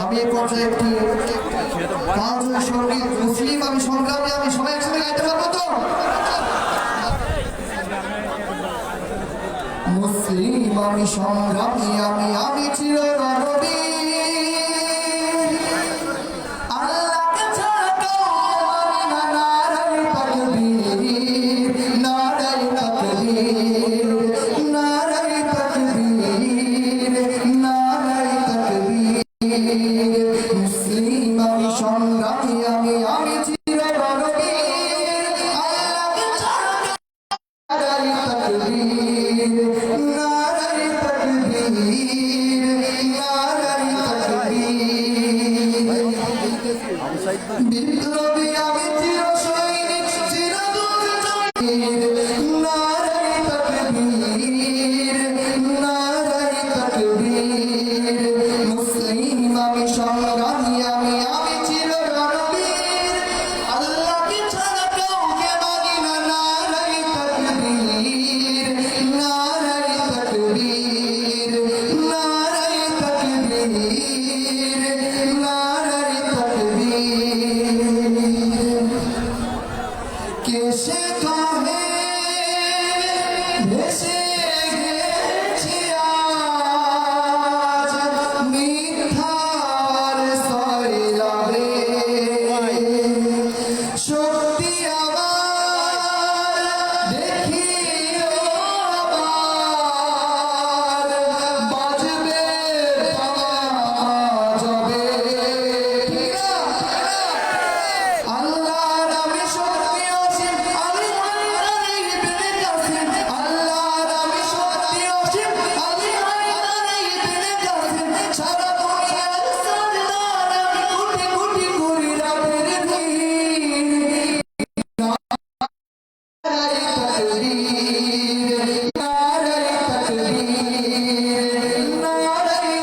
আমি এই পর্যায়ে একটি সঙ্গীত মুসলিম আমি সংগ্রামী আমি সবাই একসাথে গাইতে পারবো তো? মুসলিম আমি সংগ্রামী আমি চিরনবী বিপ্লবী আমি চির সৈনিক চিরদূর নারায়ে তাকবীর নারায়ে তাকবীর মুসলিম আমি সংগ্রামী আমি চির রণবীর আল্লাহকে ছাড়া কাউকে মানি না নারায়ে তাকবীর নারায়ে তাকবীর নারায়ে তাকবীর নারায়ে कैसे कहे भेसे गेছি আজ মিথ্যার সয়লাবে শক্তি আবার দেখিও আবার বাজবে বাজবে আল্লাহর আমি শক্তি অসীম আমি হায়দার ইবনে কাসিম আল্লাহর আমি শক্তি অসীম আমি হায়দার ইবনে কাসিম সারা দুনিয়ার সরদার আমি কোটি কোটি করি রাতের দিন নারায়ে তাকবীর নারায়ে তাকবীর নারায়ে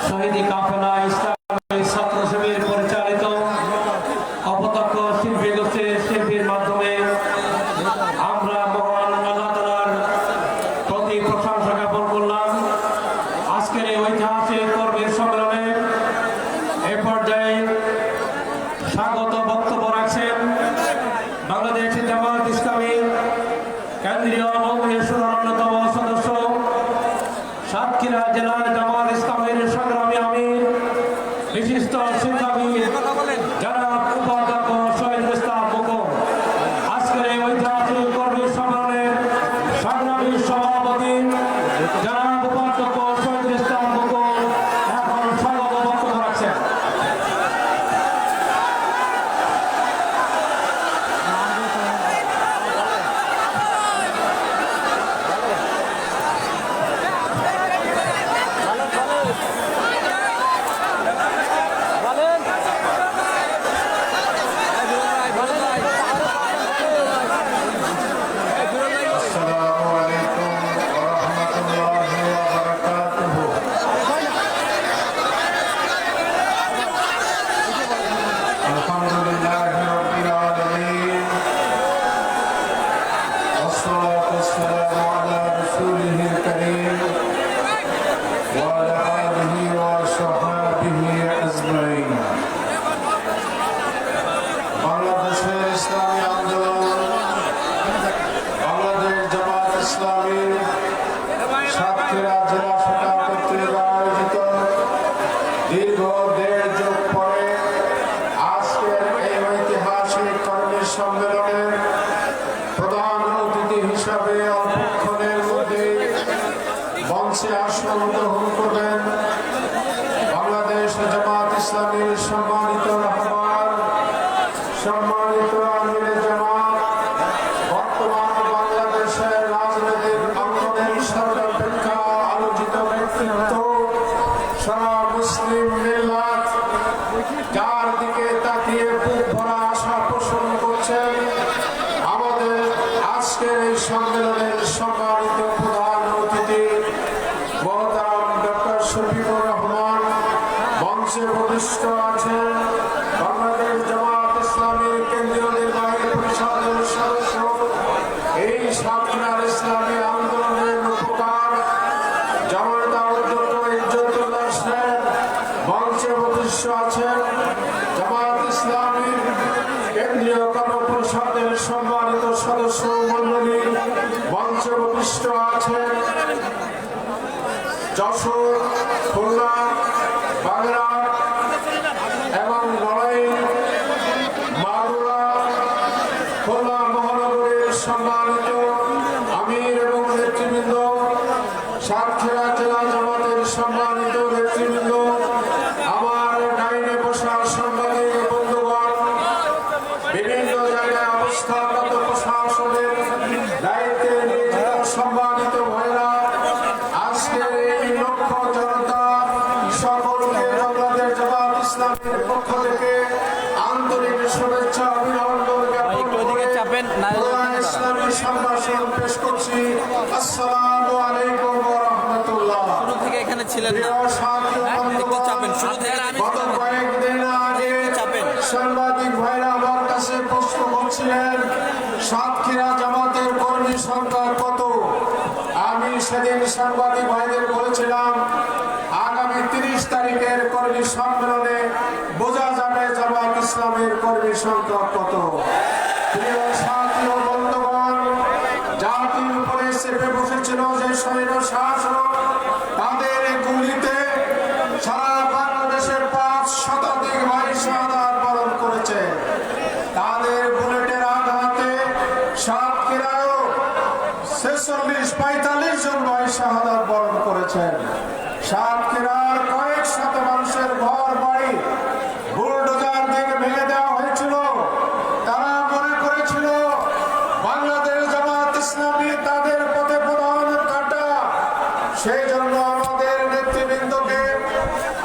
শহীদি কাফেলা ইসলামী ছাত্র শিবির পরিচালিত অপতক্ষ শিল্পী গোষ্ঠীর শিল্পীর মাধ্যমে আমরা মহান আল্লাহ তাআলার প্রতি প্রশংসা জ্ঞাপন করলাম। আজকের এই ঐতিহাসিক কর্মীর সম্মেলনে এ পর্যায়ে স্বাগত বক্তব্য রাখছেন বাংলাদেশ জামাত ইসলামী কেন্দ্রীয় মজলিসের অন্যতম সদস্য সাতক্ষীরা জেলার জামাত ইসলামের সংগ্রামী আমির বিশিষ্ট শিক্ষাবিদ জনাব উপাধ্যক্ষ শহীদুল ইসলাম মুকুল। আজকের এই ঐতিহাসিক কর্মী সম্মেলনের সংগ্রামী সভাপতি জনাব উপাধ্যক্ষ শহীদুল ইসলাম মুকুল এখন স্বাগত বক্তব্য রাখছেন। সাতক্ষীরা জেলা শাখা কর্তৃক আয়োজিত দীর্ঘ 1.5 যুগ পরে আজকের এই ঐতিহাসিক কর্মী সম্মেলনের প্রধান অতিথি হিসাবে অল্পক্ষণের মধ্যে মঞ্চে আসন গ্রহণ করবেন বাংলাদেশ জামাত ইসলামীর সম্মানিত রাহবার সম্মানিত আমিরে জামাত বর্তমান বাংলাদেশের রাজনৈতিক অঙ্গনের সর্বাপেক্ষা আলোচিত ব্যক্তিত্ব সারা মুসলিম মিল্লাত যার দিকে তাকিয়ে বুক ভরা আশা পোষণ করছেন আমাদের আজকের এই সম্মেলনের সম্মানিত মঞ্চে উপবিষ্ট আছেন যশোর, খুলনা, বাগেরহাট এবং নড়াইল, মাগুরা, খুলনা মহানগরীর সম্মানিত আমির এবং নেতৃবৃন্দ, সাতক্ষীরা জেলা জামাতের সম্মানিত নেতৃবৃন্দ, আমার ডাইনে বসা সাংবাদিক বন্ধুগণ, বিভিন্ন জায়গায় অবস্থানরত প্রশাসনের দায়িত্বে নিয়োজিত সম্মানিত ভাইরা, আজকের এই লক্ষ জনতা সকলকে বাংলাদেশ জামাত ইসলামের পক্ষ থেকে আন্তরিক শুভেচ্ছা অভিনন্দন জ্ঞাপন করে ইসলামী সম্ভাষণ পেশ করছি। আসসালামু আলাইকুম ওয়া রাহমাতুল্লাহ। থেকে এখানে ছিলেন না, একটু চাপেন শুরু থেকে। গত কয়েকদিন আগে সাংবাদিক ভাইরা আমার কাছে প্রশ্ন করছিলেন সাতক্ষীরা জামাতের কর্মী সংখ্যা কত। আমি সেদিন সাংবাদিক ভাইদের বলেছিলাম আগামী 30 তারিখের কর্মী সম্মেলনে বোঝা যাবে জামাত ইসলামের কর্মী সংখ্যা কত। প্রিয় সাথী ও বন্ধুগণ, জাতির উপরে চেপে বসেছিল যে সৈন্য শাসক, তাদের গুলিতে সারা বাংলাদেশের 5 শতাধিক ভাই শাহাদাত বরণ করেছে। তাদের বুলেটের আঘাতে সাতক্ষীরায়ও 46-45 জন ভাই শাহাদাত বরণ করেছেন। সাতক্ষীরার কয়েক শত মানুষের ঘর বাড়ি বুলডোজার দিয়ে ভেঙে দেওয়া হয়েছিল। তারা মনে করেছিল বাংলাদেশ জামাত ইসলামী তাদের পথে প্রধান কাঁটা। সেই জন্য আমাদের নেতৃবৃন্দকে,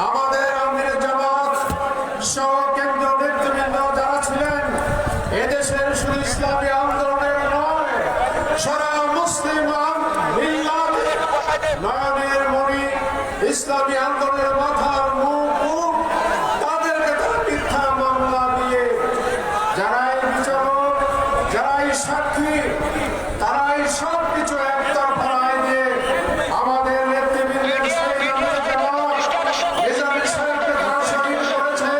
আমাদের আমির জামাত সহ কেন্দ্রীয় নেতৃবৃন্দ যারা ছিলেন, এদেশের শুধু ইসলামী আন্দোলনের নয়, সারা মুসলিম নয়নের মণি ইসলামী আন্দোলনের মাথার মুখ, তাদেরকে তারা মিথ্যা মামলা দিয়ে, যারাই বিচারক, যারাই সাক্ষী, তারাই সব কিছু একতরফা রায় দিয়ে আমাদের নেতৃবৃন্দের নিজামী সাহেবকে তারা শহীদ করেছে।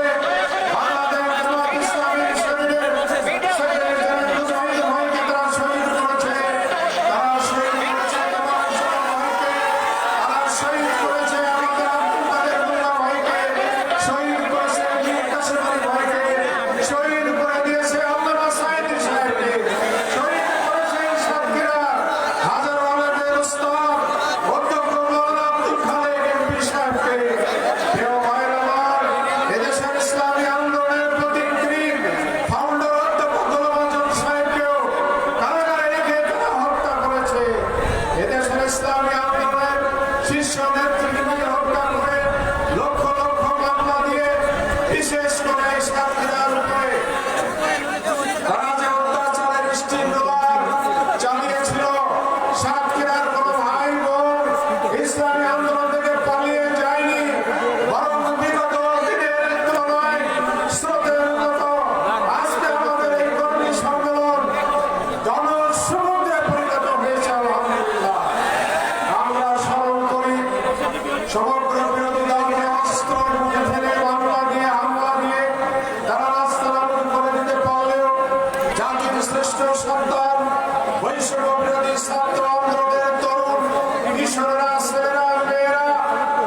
বাংলাদেশ জামাত ইসলামীর শহীদের মুজাহিদ ভাইকে তারা শহীদ করেছে। তারা শহীদ করেছে জামাত ভাইকে, তারা শহীদ করেছে আমাদের আব্দুল কাদের মোল্লা ভাইকে, শহীদ করেছে মীর কাসেম আলী ভাইকে, শহীদ করে দিয়েছে আল্লামা সাঈদী সাহেবকে, শহীদ করেছে সাতক্ষীরা হাজারো আলেমের উস্তাদ অধ্যক্ষ মাওলানা আব্দুল খালেক এমপি সাহেবকে। প্রিয় ভাইরা আমার, এদেশের ইসলামী আন্দোলনের প্রতিক্রিয়া ফাউন্ডার অধ্যক্ষ গোলাম আজম সাহেবকেও কারাগারে রেখে তারা হত্যা করেছে। এদেশের ইসলামী আন্দোলনের শীর্ষ নেতৃবৃন্দকে হত্যা করে লক্ষ লক্ষ মামলা দিয়ে, বিশেষ করে সাতক্ষীরার উপরে তারা যে অত্যাচারের স্টিমরোলার চালিয়েছিল, সাতক্ষীরার কোন ভাই বোন ইসলামী আন্দোলন থেকে পালিয়ে যায়নি, বরং বিগত দিনের তুলনায় স্রোতের মতো আজকে আমাদের এই কর্মী সম্মেলন জনসমুদ্রে পরিণত হয়েছে। আলহামদুলিল্লাহ, আমরা স্মরণ করি সমগ্র বিরোধী দলকে অস্ত্র মুখে ফেলে মামলা দিয়ে, হামলা দিয়ে তারা রাস্তা নাবুদ করে দিতে পারলেও জাতির শ্রেষ্ঠ সন্তান বৈষম্য বিরোধী ছাত্র আন্দোলনের তরুণ কিশোররা, ছেলেরা, মেয়েরা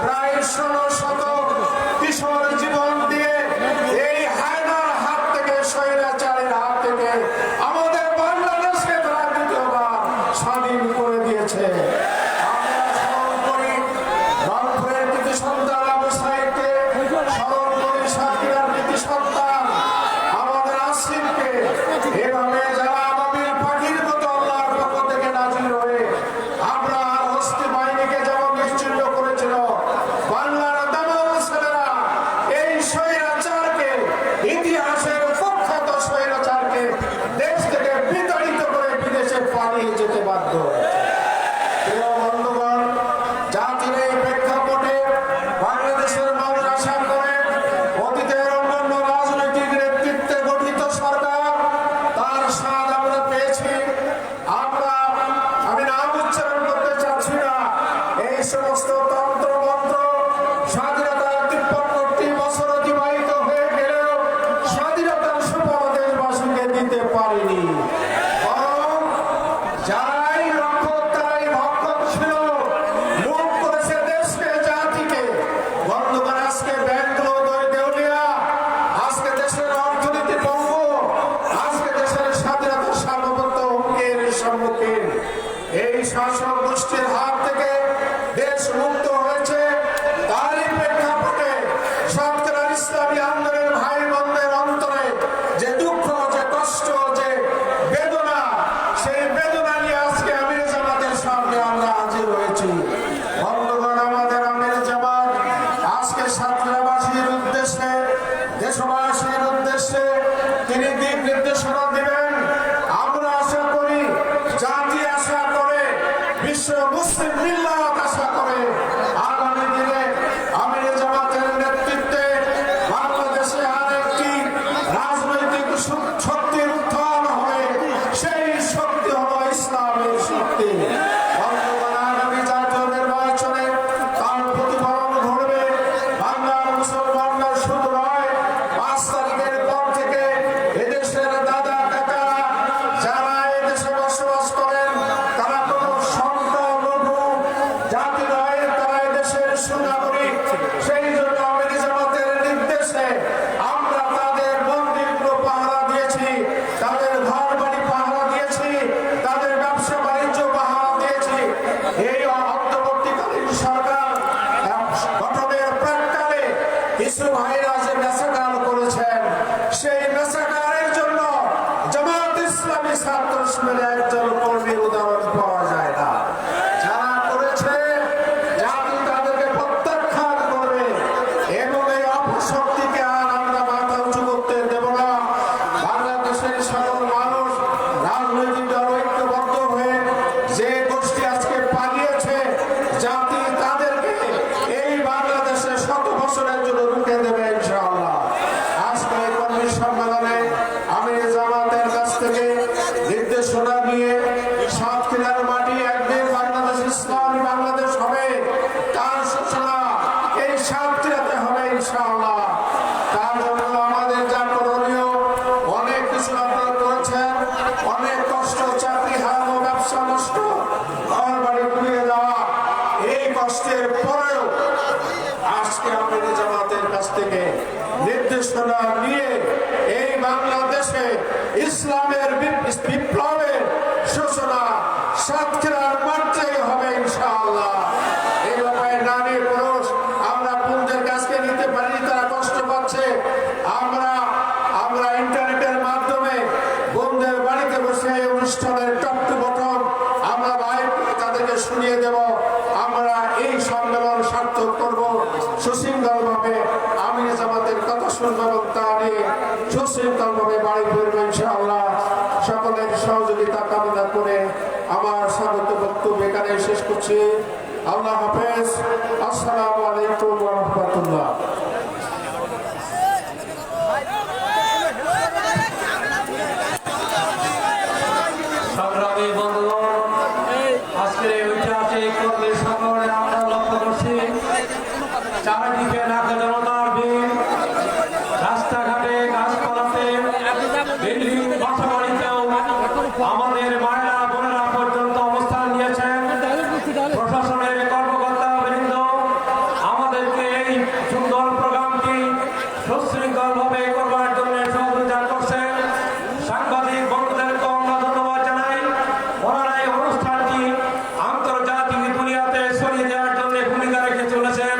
প্রায় 16 শতক কিশোর জীবন দিয়ে এই হায়নার হাত থেকে, স্বৈরাচারের হাত থেকে আমাদের বাংলাদেশকে তারা দ্বিতীয়বার স্বাধীন করে দিয়েছে। আমরা স্মরণ করি রংপুরের কৃতি সন্তান আবু সাঈদকে, স্মরণ করি সাতক্ষীরার কৃতি সন্তান আমাদের আসিফকে। এভাবে যারা আবাবিল পাখির মতো আল্লাহর পক্ষ থেকে নাজির হয়ে আবরার হস্তি বাহিনীকে যেমন নিশ্চিহ্ন করেছিল, বাংলার দামাল ছেলেরা এই স্বৈরাচারকে, ইতিহাসের প্রখ্যাত স্বৈরাচারকে দেশ থেকে বিতাড়িত করে বিদেশে পালিয়ে যেতে বাধ্য হয়েছে। শাসক গোষ্ঠীর হাত থেকে দেশ মুক্ত হয়েছে, তারই প্রেক্ষাপটে সরকার ইসলামী আন্দোলনের ভাই বোনদের অন্তরে যে দুঃখ, যে কষ্ট, যে বেদনা, সেই বেদনা নিয়ে আজকে আমির জামাতের সামনে আমরা হাজির হয়েছি। বন্ধুগণ, আমাদের আমির জামাত আজকে সাতক্ষীরাবাসীর উদ্দেশ্যে, দেশবাসীর উদ্দেশ্যে তিনি দিক নির্দেশনা দিবেন। আমরা আশা করি, জাতি আশা করে, বিশ্ব মুসলিম মিল্লাত আশা করে, আগামী দিনে আমির জামাতের নেতৃত্বে বাংলাদেশে আরেকটি রাজনৈতিক শক্তির উত্থান হবে। সেই শক্তি হলো ইসলামের শক্তি। বন্ধুগণ, আগামী জাতীয় নির্বাচনে তার প্রতিফলন ঘটবে। বাংলার মুসলমানরা শুধু নয়, 5 তারিখের পর থেকে এদেশের দাদা কাকারা যারা এদেশে বসবাস করেন, তারা কোনো সন্ত লঘু জাতি নয়, তারা এদেশের সুনাগরিক। সেই জন্য আমির জামাতের নির্দেশে আমরা তাদের মন্দিরগুলো পাহারা দিয়েছি, তাদের ঘর বাড়ি পাহারা দিয়েছি, তাদের ব্যবসা বাণিজ্য পাহারা দিয়েছি। এই অন্তর্বর্তীকালীন সরকার গঠনের প্রাক্কালে কিছু ভাইরা যে মেসাকার করেছেন, সেই মেসাকারের জন্য জামাত ইসলামী ছাত্র শিবিরের একজন কর্মীর উদাহরণ পাওয়া যায় না। যারা করেছে, জাতি তাদেরকে প্রত্যাখ্যান করবে এবং এই অপশক্তিকে আর আমরা মাথা উঁচু করতে দেব না। বাংলাদেশের সকল মানুষ রাজনৈতিক দল ঐক্যবদ্ধ হয়ে যে গোষ্ঠী আজকে পালিয়েছে, জাতি তাদেরকে এই বাংলাদেশে 100 বছরের জন্য রুখে দেবে ইনশাআল্লাহ। আজকে এই কর্মী সম্মেলনে আমির জামাতের কাছ থেকে নির্দেশনা নিয়ে সাতক্ষীরার মাটি একদিন বাংলাদেশ ইসলামী বাংলাদেশ হবে, তার সূচনা এই সাতক্ষীরাতে হবে ইনশাআল্লাহ। তার জন্য আমাদের যা করণীয়, অনেক কিছু আপনারা করেছেন, অনেক কষ্ট, চাকরি হারানো, ব্যবসা নষ্ট, ঘর বাড়ি ঘুরিয়ে দেওয়া, এই কষ্টের পরেও আজকে আমির জামাতের কাছ থেকে নির্দেশনা নিয়ে এই বাংলাদেশে ইসলামের বিপ্লবের সূচনা সাতক্ষীরার মাঠেই হবে ইনশাআল্লাহ। এই ব্যাপারে নারী পুরুষ আমরা বোনদের কাছে নিতে পারি, তারা কষ্ট পাচ্ছে। আমরা ইন্টারনেটের মাধ্যমে বোনদের বাড়িতে বসে এই অনুষ্ঠানের টপ টু বটম আমরা লাইভ তাদেরকে শুনিয়ে দেব। আমরা এই সম্মেলন সার্থক করব সুশৃঙ্খলভাবে। আমির জামাতের কথা শুনবো এবং তা নিয়ে সুশৃঙ্খলভাবে বাড়ি ফিরবো ইনশাআল্লাহ। সকলের সহযোগিতা কামনা করে আমার স্বাগত বক্তব্য এখানে শেষ করছি। আল্লাহ হাফেজ। আসসালামু আলাইকুম ওয়া রাহমাতুল্লাহ। সংগ্রামী বন্ধুগণ, আজকের এই ঐতিহাসিক কর্মী সম্মেলনে আমরা লক্ষ্য করছি চারিদিকে লাখ জনতার ভিড়, রাস্তাঘাটে, গাছপালাতে, বিল্ডিং, বাসাবাড়িতেও আমাদের মায়েরা বোনেরা পর্যন্ত অবস্থান নিয়েছেন। প্রশাসনের কর্মকর্তা বৃন্দ আমাদেরকে এই সুন্দর প্রোগ্রামটি সুশৃঙ্খলভাবে করবার জন্য সহযোগিতা করছেন। সাংবাদিক বন্ধুদেরকে আমরা ধন্যবাদ জানাই। ওনারা এই অনুষ্ঠানটি আন্তর্জাতিক দুনিয়াতে ছড়িয়ে দেওয়ার জন্য ভূমিকা রেখে চলেছেন।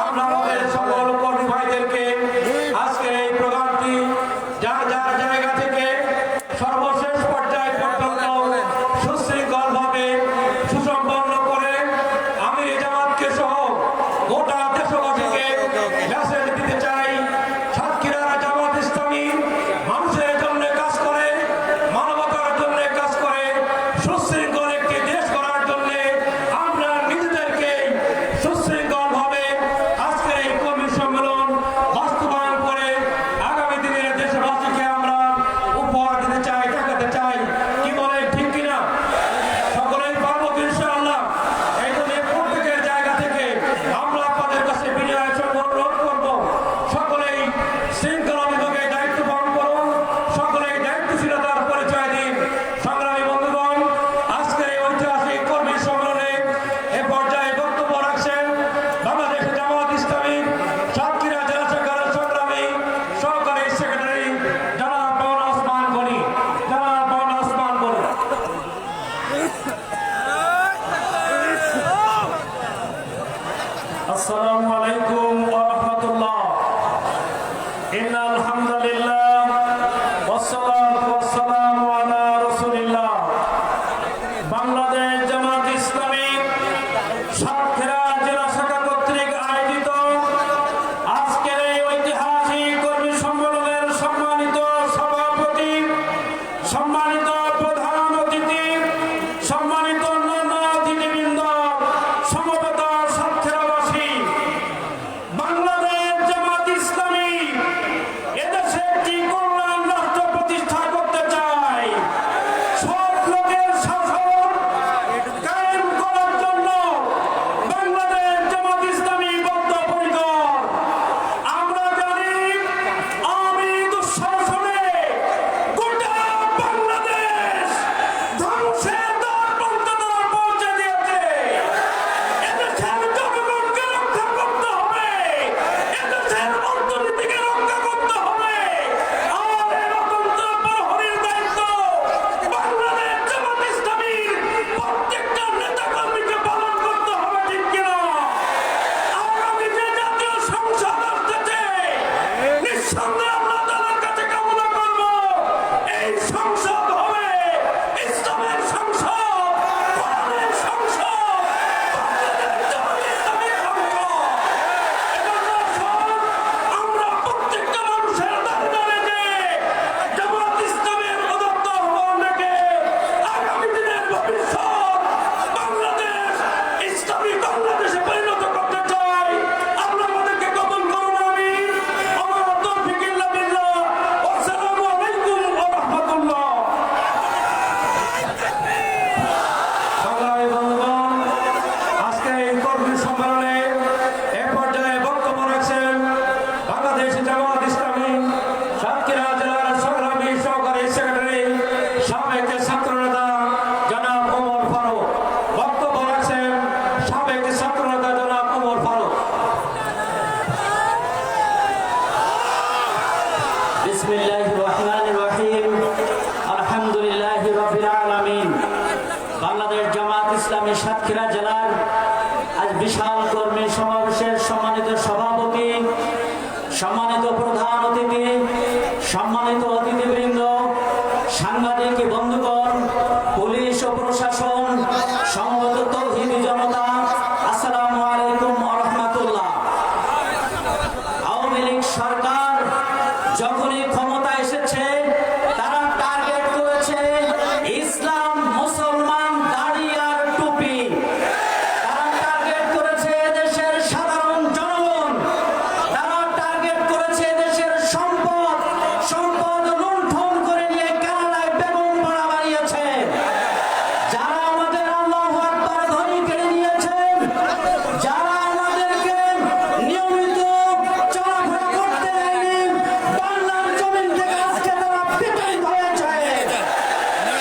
আমরা আমাদের সকল ইসলামী সাতক্ষীরা জেলার আজ বিশাল কর্মী সমাবেশের সম্মানিত সভাপতি, সম্মানিত প্রধান অতিথি, সম্মানিত অতিথিবৃন্দ, সাংবাদিক বন্ধুগণ, পুলিশ ও প্রশাসন, সমবেত তৌহিদি জনতা, আসসালামু আলাইকুম ওয়া রাহমাতুল্লাহ। আওয়ামী লীগ সরকার যখনই ক্ষমতা এসেছে তারা টার্গেট করেছে ইসলাম, মুসলমান, দাড়ি আর টুপি। তারা টার্গেট করেছে দেশের সাধারণ জনগণ। তারা টার্গেট করেছে দেশের সম্পদ লুণ্ঠন করে নিয়ে কানাডায় বেগম পাড়া বানিয়েছে। যারা আমাদের আল্লাহু আকবার ধ্বনি কেড়ে নিয়েছেন, যারা আমাদেরকে নিয়মিত চলাফেরা করতে দেয়নি, বাংলার জমিন থেকে আজকে তারা বিতাড়িত হয়েছে।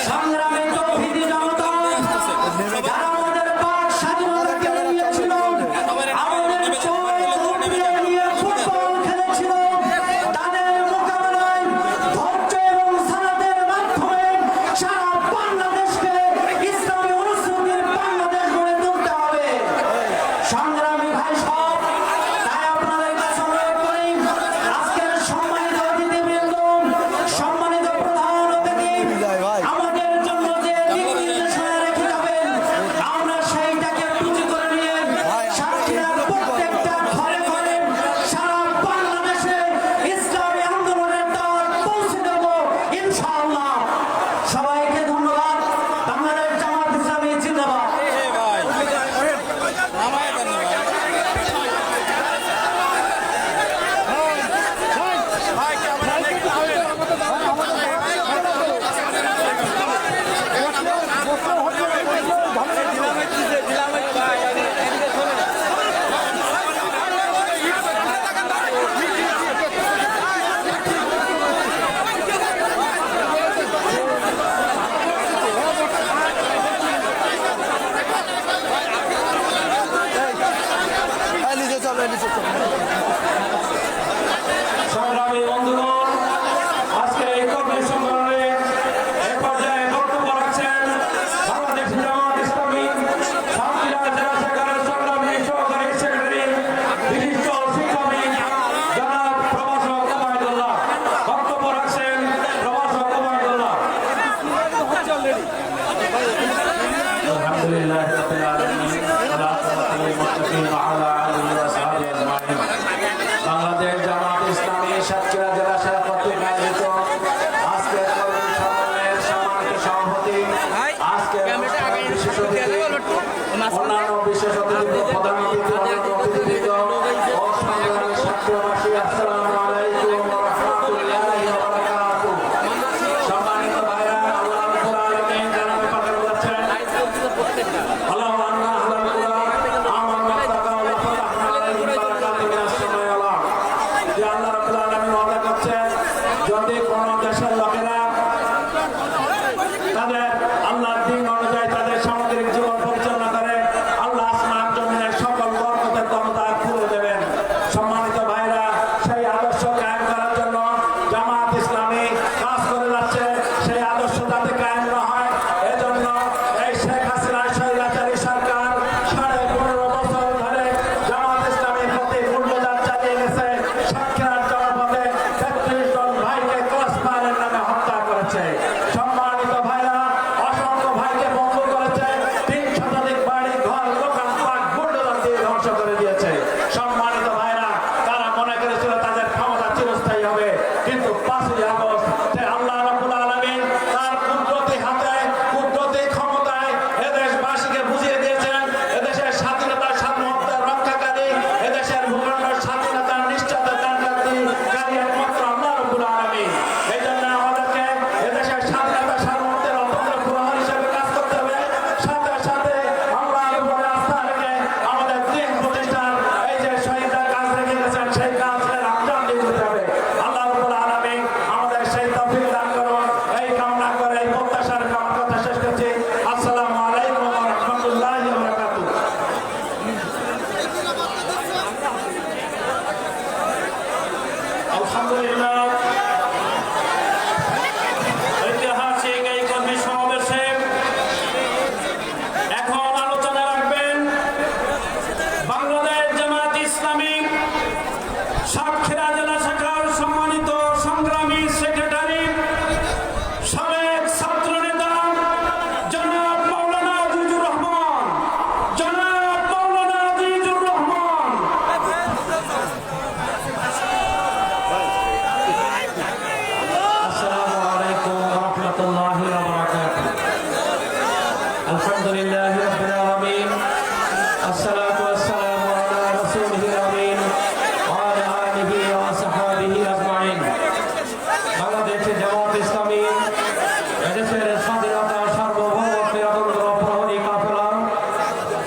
সংগ্রামী তৌহিদি জনতা, যারা আমাদের বাক স্বাধীনতা কেড়ে নিয়েছিল, আমাদের চোখ নিয়ে ফুটবল খেলেছিল, তাদের মোকাবেলায় ধৈর্য এবং সালাতের মাধ্যমে সারা বাংলাদেশকে ইসলামী অনুসরণের বাংলাদেশ গড়ে তুলতে হবে। সংগ্রামী ভাই সব, তাই আপনাদের কাছে অনুরোধ করি, আজকের সম্মানিত অতিথিবৃন্দ, সম্মানিত প্রধান অতিথি আমাদের জন্য যে দিক নির্দেশনা রেখে যাবেন, আমরা সেইটাকে পুঁজি করে নিয়ে সাতক্ষীরার প্রত্যেকটা ঘরে ঘরে সারা বাংলাদেশে ইসলামী আন্দোলনের দাওয়াত পৌঁছে দেব ইনশাআল্লাহ। সবাইকে ধন্যবাদ। বাংলাদেশ জামাত ইসলামী জিন্দাবাদ। সংগ্রামী বন্ধুগণ, আজকে এই কর্মী সম্মেলনে এক পর্যায়ে বক্তব্য রাখছেন বাংলাদেশ জামাত ইসলামী সাতক্ষীরা জেলা শাখার সংগ্রামী সহকারী সেক্রেটারি, বিশিষ্ট শিক্ষাবিদ জনাব প্রভাষক ওবায়দুল্লাহ। বক্তব্য রাখছেন প্রভাষক ওবায়দুল্লাহ। আলহামদুলিল্লাহ রাব্বিল আলামিন, ওয়াসসালাতু ওয়াসসালামু আলা আলিহি ওয়া সাহবিহি আজমাইন। বাংলাদেশ জামাত ইসলামী সাতক্ষীরা জেলা শাখা কর্তৃক আয়োজিত আজকের কর্মী সম্মেলনের সম্মানিত সভাপতি, আজকের অনুষ্ঠানের বিশেষ অতিথি, অন্যান্য বিশেষ অতিথি, প্রধান অতিথি, অন্যান্য অতিথিবৃন্দ ও সংগ্রামী সাতক্ষীরাবাসী, আসসালামু আলাইকুম ওয়া রাহমাতুল্লাহি ওয়া বারাকাতুহু। সম্মানিত ভাইরা, আল্লাহ রাব্বুল আলামিন জানাবে পাঠানো যাচ্ছেন আল্লাহু আন্না আহলাল কুরআন আমানু তাকাউ ওয়া ফাতাহনা আলাইহিম বারাকাতুম মিনাস সামাই ওয়াল আরদ। যে আল্লাহ রাব্বুল আলামিন ওয়াদা করছেন, যদি কোন দেশের লোকেরা তাদের আল্লাহর দ্বীন অনুযায়ী তাদের সামগ্রিক জীবন পরিচালনা করে, আল্লাহ আসমান জমিনের সকল বর্গ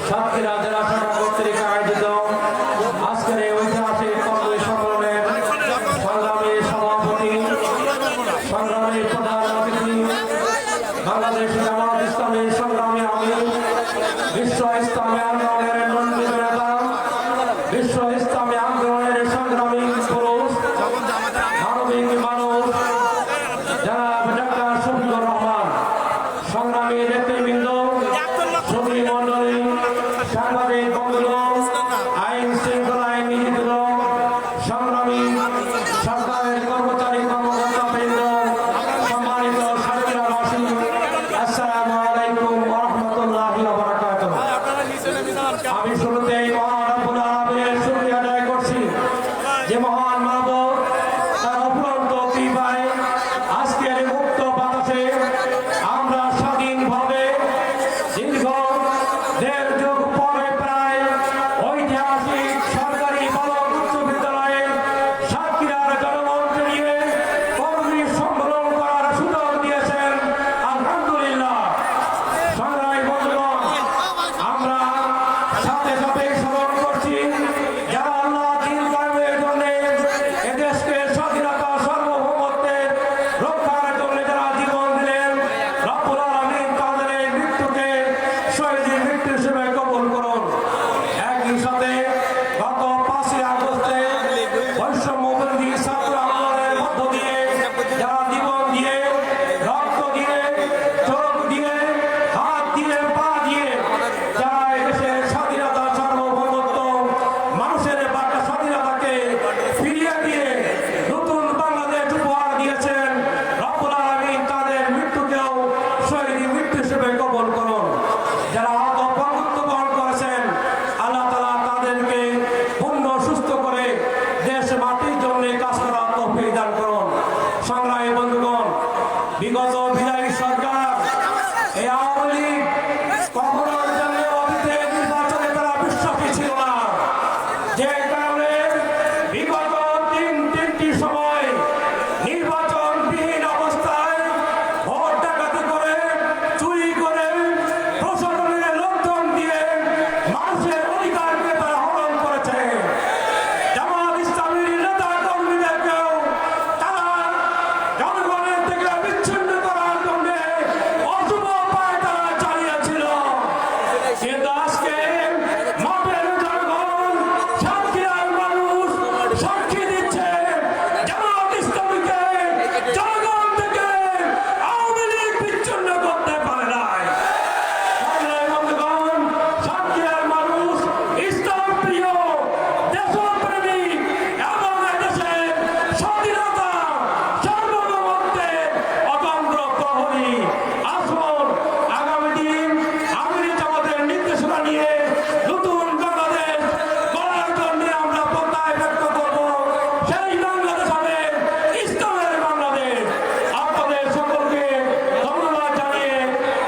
সাতক্ষীরা জেলা শাখা কর্তৃক আয়োজিত আজকের এই ঐতিহাসিক কর্মী সম্মেলনের সংগ্রামী সভাপতি, সংগ্রামী প্রধান অতিথি, বাংলাদেশ জামাত ইসলামী সংগ্রামী আমির, বিশ্ব ইসলামী আন্দোলনের মনোনীত নেতা, বিশ্ব ইসলামী আন্দোলনের সংগ্রামী পুরুষ, মানবিক মানুষ জনাব ডাক্তার শফিকুর রহমান, সংগ্রামী নেতৃবৃন্দ, শ্রমিক মণ্ডলী, সাংবাদিক বন্ধুগণ, আইন শৃঙ্খলায় নিয়োজিত সংগ্রামী সরকারের কর্মচারী কর্মকর্তাবৃন্দ, সম্মানিত সাতক্ষীরাবাসী, আসসালামু আলাইকুম ওয়া রাহমাতুল্লাহি ওয়া বারাকাতুহু। আমি শুরুতেই মহান রব্বুল আলামিনের শুকরিয়া আদায় করছি যে মহান মাবুদ তার অফুরন্ত কৃপায় আজকের মুক্ত বাতাসে আমরা স্বাধীনভাবে দীর্ঘ 1.5 যুগ পরে প্রায় ঐতিহাসিক সরকারি বালক উচ্চ বিদ্যালয়ে সাতক্ষীরার জনমঞ্চ নিয়ে কর্মী সম্মেলন করার সুযোগ দিয়েছেন। আলহামদুলিল্লাহ। সংগ্রামী বন্ধুগণ, আমরা সাথে সাথে স্মরণ করছি যারা আল্লাহ দিন কায়েমের জন্য এদেশকে স্বাধীনতা সার্বভৌমত্বের রক্ষার জন্য যারা জীবন দিলেন, রব্বুল আলামিন তাদের এই মৃত্যুকে শহীদের মৃত্যু হিসেবে কবুল করুন। একই সাথে গত 5ই আগস্টে বৈষম্য বিরোধী ছাত্র আন্দোলনের মধ্য দিয়ে যারা জীবন দিয়ে, রক্ত দিয়ে, চোখ দিয়ে, হাত দিয়ে, পা দিয়ে যারা এদেশের স্বাধীনতা সার্বভৌমত্ব মানুষের বার্তা স্বাধীনতাকে ফিরিয়ে দিয়ে নতুন বাংলাদেশ উপহার দিয়েছেন, রব্বুল আলামিন তাদের মৃত্যুকেও শহীদ মৃত্যু হিসেবে কবুল করুন। যারা আহত বঙ্গত্ববরণ করেছেন, আল্লাহ তাআলা তাদেরকে পূর্ণ সুস্থ করে দেশ মাটির জন্য কাজ করার তৌফিক দান করুন। সংগ্রামী বন্ধুগণ, বিগত বিদায়ী সরকার এই আওয়ামী লীগ কখনোর জন্য অতীতের নির্বাচনে তারা বিশ্বাসী ছিল না, যে কারণে বিগত তিনটি সময় নির্বাচনবিহীন অবস্থায় ভোট ডাকাতি করে, চুরি করে, প্রশাসনের লোকজন দিয়ে মানুষের অধিকারকে তারা হরণ করেছে। জামাত ইসলামীর নেতা কর্মীদেরকেও তারা জনগণের থেকে বিচ্ছিন্ন করার জন্য অশুভ উপায় তারা চালিয়েছিল। কিন্তু আজকে মাঠের জনগণ, সাতক্ষীরার মানুষ সাক্ষী দিচ্ছে জামাত ইসলামীকে জনগণ থেকে আওয়ামী লীগ বিচ্ছিন্ন করতে পারে নাই। সংগ্রামী বন্ধুগণ, সাতক্ষীরার মানুষ ইসলাম প্রিয়, দেশপ্রেমিক এবং এদেশের স্বাধীনতা সার্বভৌমত্বের অতন্ত্র প্রহরী। আসুন আগামী দিন আমির জামাতের নির্দেশনা নিয়ে নতুন বাংলাদেশ গড়ার জন্য আমরা প্রত্যয় ব্যক্ত করব। সেই বাংলাদেশ হবে ইসলামের বাংলাদেশ। আপনাদের সকলকে ধন্যবাদ জানিয়ে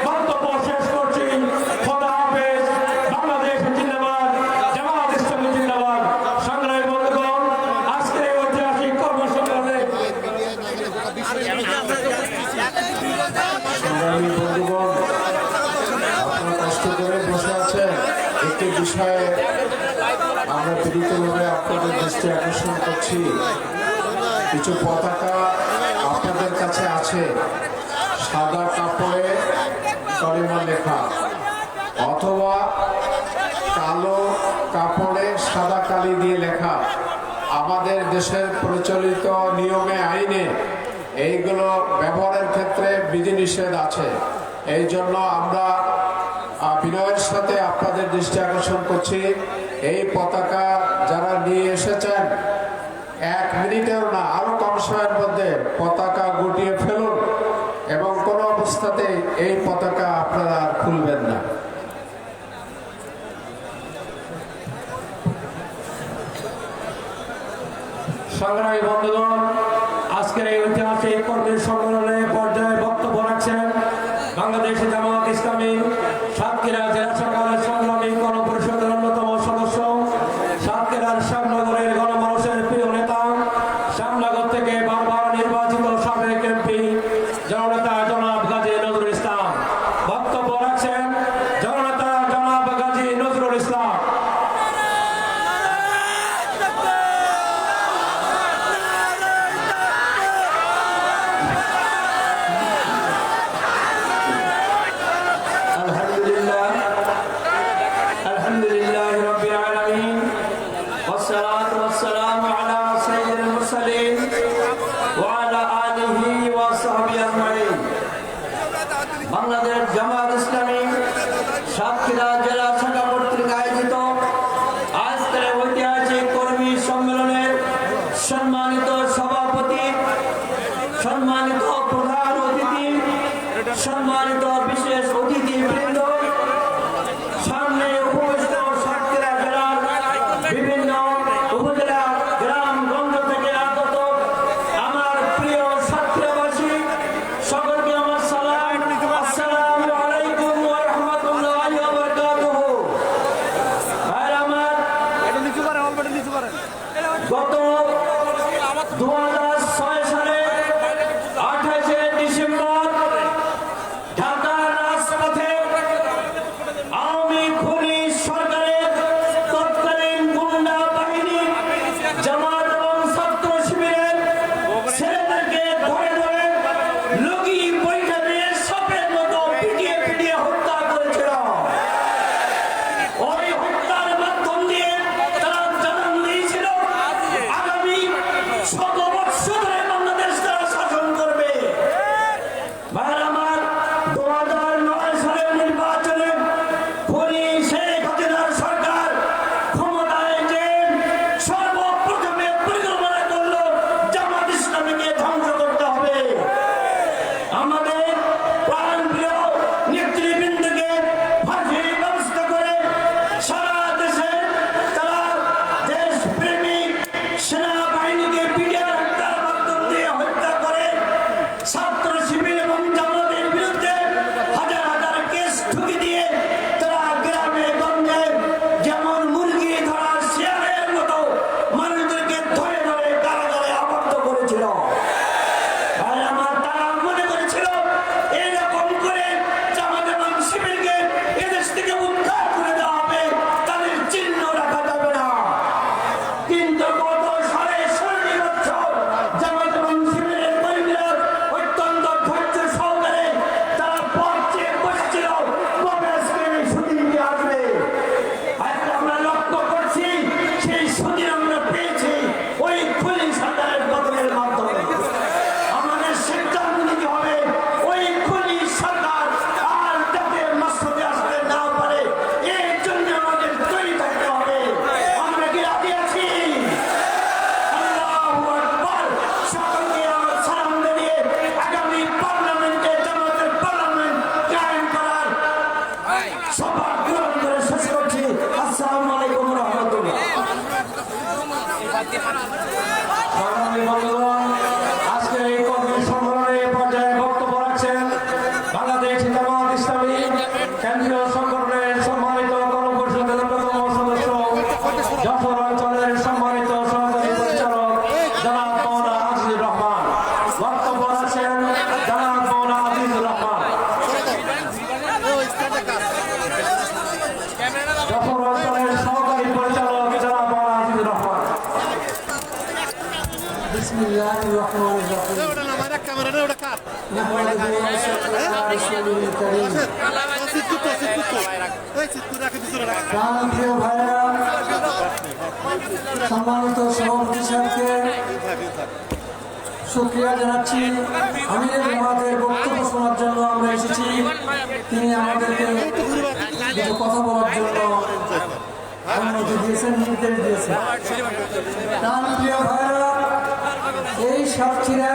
বক্তব্য শেষ করছি। খোদা হাফেজ। বাংলাদেশ জিন্দাবাদ, জামাত ইসলামী জিন্দাবাদ। সংগ্রামী বন্ধুগণ, আজকে এই ঐতিহাসিক কর্মসূচিতে সংগ্রামী বন্ধুগণ, আপনারা কষ্ট করে বসে আছেন। একটি বিষয়ে আমরা বিনীতভাবে আপনাদের দৃষ্টি আকর্ষণ করছি। কিছু পতাকা আপনাদের কাছে আছে, সাদা কাপড়ে কলেমা লেখা, অথবা কালো কাপড়ে সাদা কালি দিয়ে লেখা। আমাদের দেশের প্রচলিত নিয়মে, আইনে এইগুলো ব্যবহারের ক্ষেত্রে বিধিনিষেধ আছে। এই জন্য আমরা বিনয়ের সাথে আপনাদের দৃষ্টি আকর্ষণ করছি, এই পতাকা যারা নিয়ে এসেছেন 1 মিনিটেও না, আরো কম সময়ের মধ্যে পতাকা গুটিয়ে ফেলুন এবং কোনো অবস্থাতে এই পতাকা আপনারা আর খুলবেন না। সংগ্রামী বন্ধুগণ, আজকের এই ঐতিহাসিক কর্মী সম্মেলনে পর্যায়ে বক্তব্য রাখছেন বাংলাদেশ জামাত ইসলামী সাতক্ষীরা জেলা শাখার সংগ্রামী গণপরিষদের অন্যতম সদস্য, সাতক্ষীরার শ্যামনগরের গণমানুষের প্রিয় নেতা, শ্যামনগর থেকে বারবার নির্বাচিত সাবেক এমপি জননেতা জনাব গাজী নজরুল ইসলাম। বক্তব্য রাখছেন জননেতা জনাব গাজী নজরুল الرحمن الرحيم نحمده ونصلي على رسوله الكريم প্রিয় ভাইরা, সম্মানিত সভাপতি সাহেবকে শুকরিয়া জানাচ্ছি। আমিরের জামাতের বক্তব্য শোনার জন্য আমরা এসেছি। তিনি আমাদেরকে কিছু কথা বলার জন্য অনুমতি দিয়েছেন, নির্দেশ দিয়েছেন। প্রিয় ভাইরা, এই সাতক্ষীরা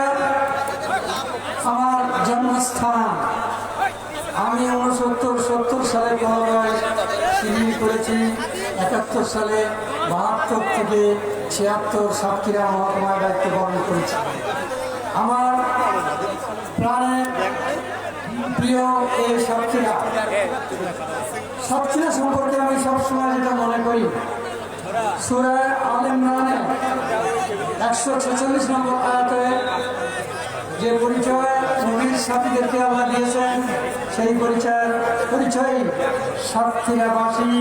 আমার জন্মস্থান। আমি 69-70 সালে পুনরায় শিবির করেছি। 71 সালে 72 থেকে 76 সাতক্ষীরা মহকুমায় দায়িত্ব পালন করেছি। আমার প্রাণের প্রিয় এই সাতক্ষীরা সম্পর্কে আমি সবসময় যেটা মনে করি, সূরা আল ইমরানে 146 নম্বর আয়াতে যে পরিচয় নবীর সাথীদেরকে আল্লাহ দিয়েছেন, সেই পরিচয় সাতক্ষীরাবাসী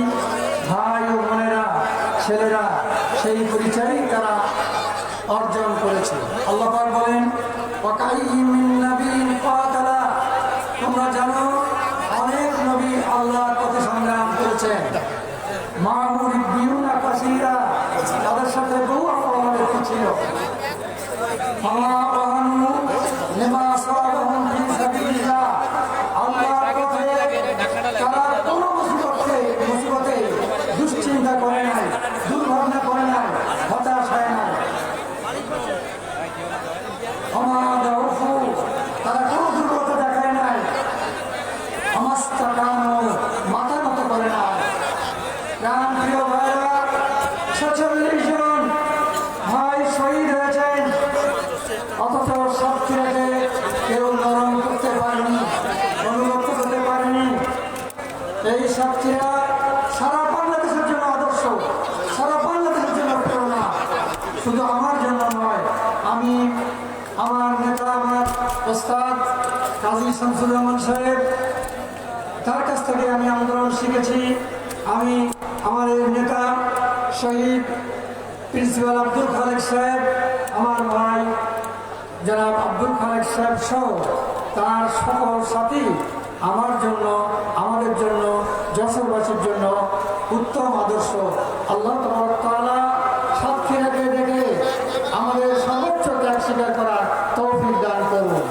ভাই ও বোনেরা, ছেলেরা সেই পরিচয় তারা অর্জন করেছে। আল্লাহ পাক বলেন, ওয়াকাইয়্যিম মিন নাবিয়্যিন ক্বাতালা, তোমরা জানো অনেক নবী আল্লাহর পথে সংগ্রাম করেছেন। মা'হু রিব্বিয়ুনা কাসীরা, তাদের সাথে বহু আমাদের ছিল। ফামা ওয়াহানু লিমা আসাবাহুম ফি সাবিলিল্লাহ, আল্লাহর পথে তারা কোনো মুসিবতে দুশ্চিন্তা করে নাই, দুর্ভাবনা করে নাই, হতাশ হয় নাই। তারা কোনো দুর্বলতা দেখায় নাই, মাথা মতো করে নাই। প্রিয় ভাইরা, 46 জন ভাই শহীদ হয়েছেন, অথচ সাতক্ষীরাকে কেউ নরম করতে পারেনি, অনুভব করতে পারেনি। এই সাতক্ষীরা সারা বাংলাদেশের জন্য আদর্শ, সারা বাংলাদেশের জন্য প্রেরণা, শুধু আমার জন্য নয়। আমি আমার নেতা, আমার ওস্তাদ কাজী শামসুর রহমান সাহেব, তার কাছ থেকে আমি আন্দোলন শিখেছি। আমি আমার এই নেতা শহীদ প্রিন্সিপাল আব্দুল খালেক সাহেব, আমার ভাই জনাব আব্দুল খালেক সাহেব সহ তার সকল সাথী আমার জন্য, আমাদের জন্য, যশোরবাসীর জন্য উত্তম আদর্শ। আল্লাহ তাআলা সাতক্ষীরাকে দেখে আমাদের সর্বোচ্চ ত্যাগ স্বীকার করার তৌফিক দান করুন,